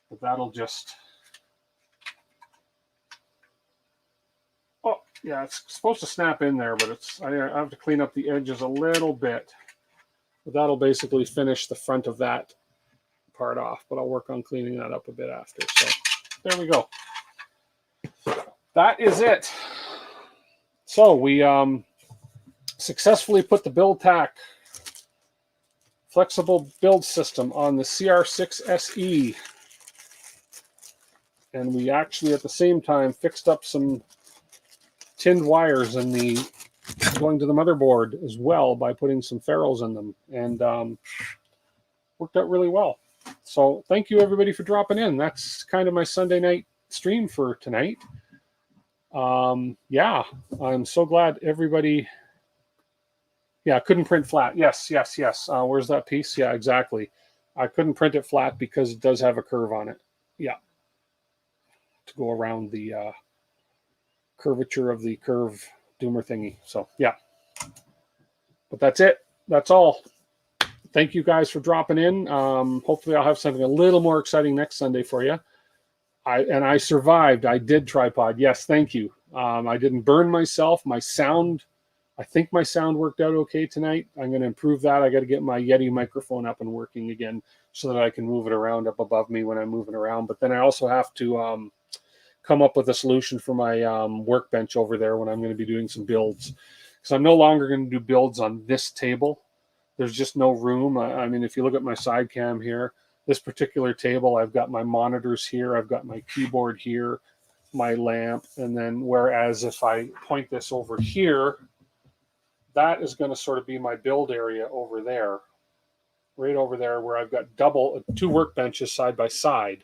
But that'll just... Oh, yeah, it's supposed to snap in there, but I have to clean up the edges a little bit. But that'll basically finish the front of that part off, but I'll work on cleaning that up a bit after. So there we go. That is it. So we successfully put the BuildTak Flexible Build System on the CR-6SE. And we actually at the same time fixed up some tinned wires in the going to the motherboard as well by putting some ferrules in them, and worked out really well. So thank you everybody for dropping in. That's kind of my Sunday night stream for tonight. Yeah, I'm so glad everybody. Yeah, I couldn't print flat. Yes. Where's that piece? Yeah, exactly. I couldn't print it flat because it does have a curve on it. Yeah, to go around the curvature of the curve doomer thingy. So yeah, but that's it. That's all. Thank you guys for dropping in. Hopefully I'll have something a little more exciting next Sunday for you. I survived. I did tripod. Yes, thank you. I didn't burn myself. My sound, I think my sound worked out okay tonight. I'm going to improve that. I got to get my Yeti microphone up and working again so that I can move it around up above me when I'm moving around. But then I also have to come up with a solution for my workbench over there when I'm going to be doing some builds. So I'm no longer going to do builds on this table. There's just no room. I mean, if you look at my side cam here, this particular table, I've got my monitors here, I've got my keyboard here, my lamp, and then whereas if I point this over here, that is going to sort of be my build area over there, right over there where I've got two workbenches side by side.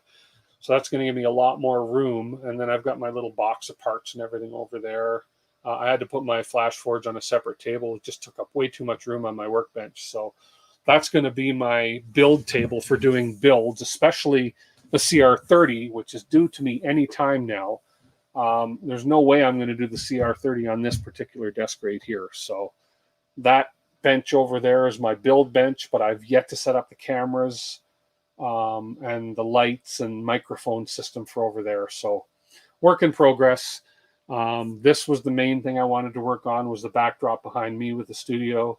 So that's going to give me a lot more room. And then I've got my little box of parts and everything over there. I had to put my flash forge on a separate table. It just took up way too much room on my workbench. So that's going to be my build table for doing builds, especially the CR30, which is due to me anytime now. There's no way I'm going to do the CR30 on this particular desk right here. So that bench over there is my build bench, but I've yet to set up the cameras and the lights and microphone system for over there. So work in progress. This was the main thing I wanted to work on, was the backdrop behind me with the studio.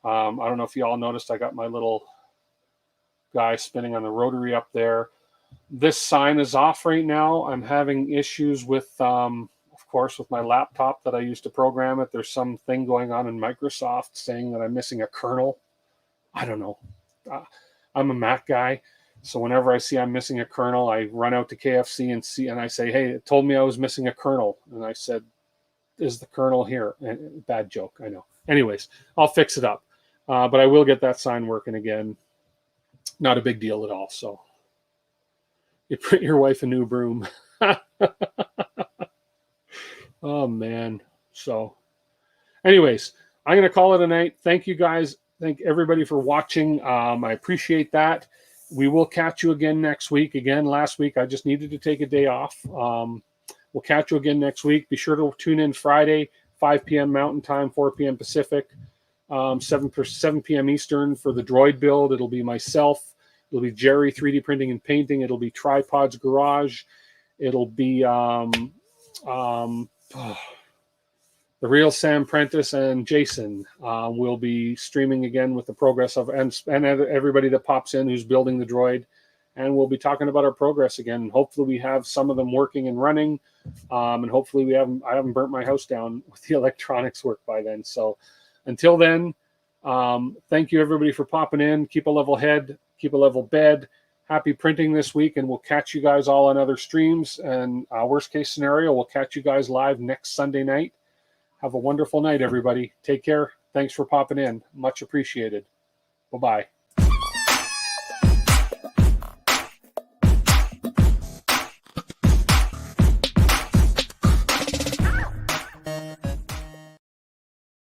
I don't know if you all noticed, I got my little guy spinning on the rotary up there. This sign is off right now. I'm having issues with, of course, with my laptop that I used to program it. There's something going on in Microsoft saying that I'm missing a kernel. I don't know. I'm a Mac guy. So whenever I see I'm missing a kernel, I run out to KFC and I say, hey, it told me I was missing a kernel. And I said, is the kernel here? And bad joke, I know. Anyways, I'll fix it up. But I will get that sign working again. Not a big deal at all. So you print your wife a new broom. Oh, man. So anyways, I'm going to call it a night. Thank you guys. Thank everybody for watching. I appreciate that. We will catch you again next week. Again, last week I just needed to take a day off. We'll catch you again next week. Be sure to tune in Friday, 5 p.m. Mountain Time, 4 p.m. Pacific, 7 p.m. Eastern for the Droid build. It'll be myself. It'll be Jerry 3D Printing and Painting. It'll be Tripods Garage. It'll be the real Sam Prentice and Jason. Will be streaming again with the progress of and everybody that pops in who's building the Droid. and we'll be talking about our progress again. Hopefully we have some of them working and running, and hopefully I haven't burnt my house down with the electronics work by then. So until then, thank you everybody for popping in. Keep a level head, keep a level bed. Happy printing this week, and we'll catch you guys all on other streams. And worst case scenario, we'll catch you guys live next Sunday night. Have a wonderful night, everybody. Take care. Thanks for popping in. Much appreciated. Bye-bye.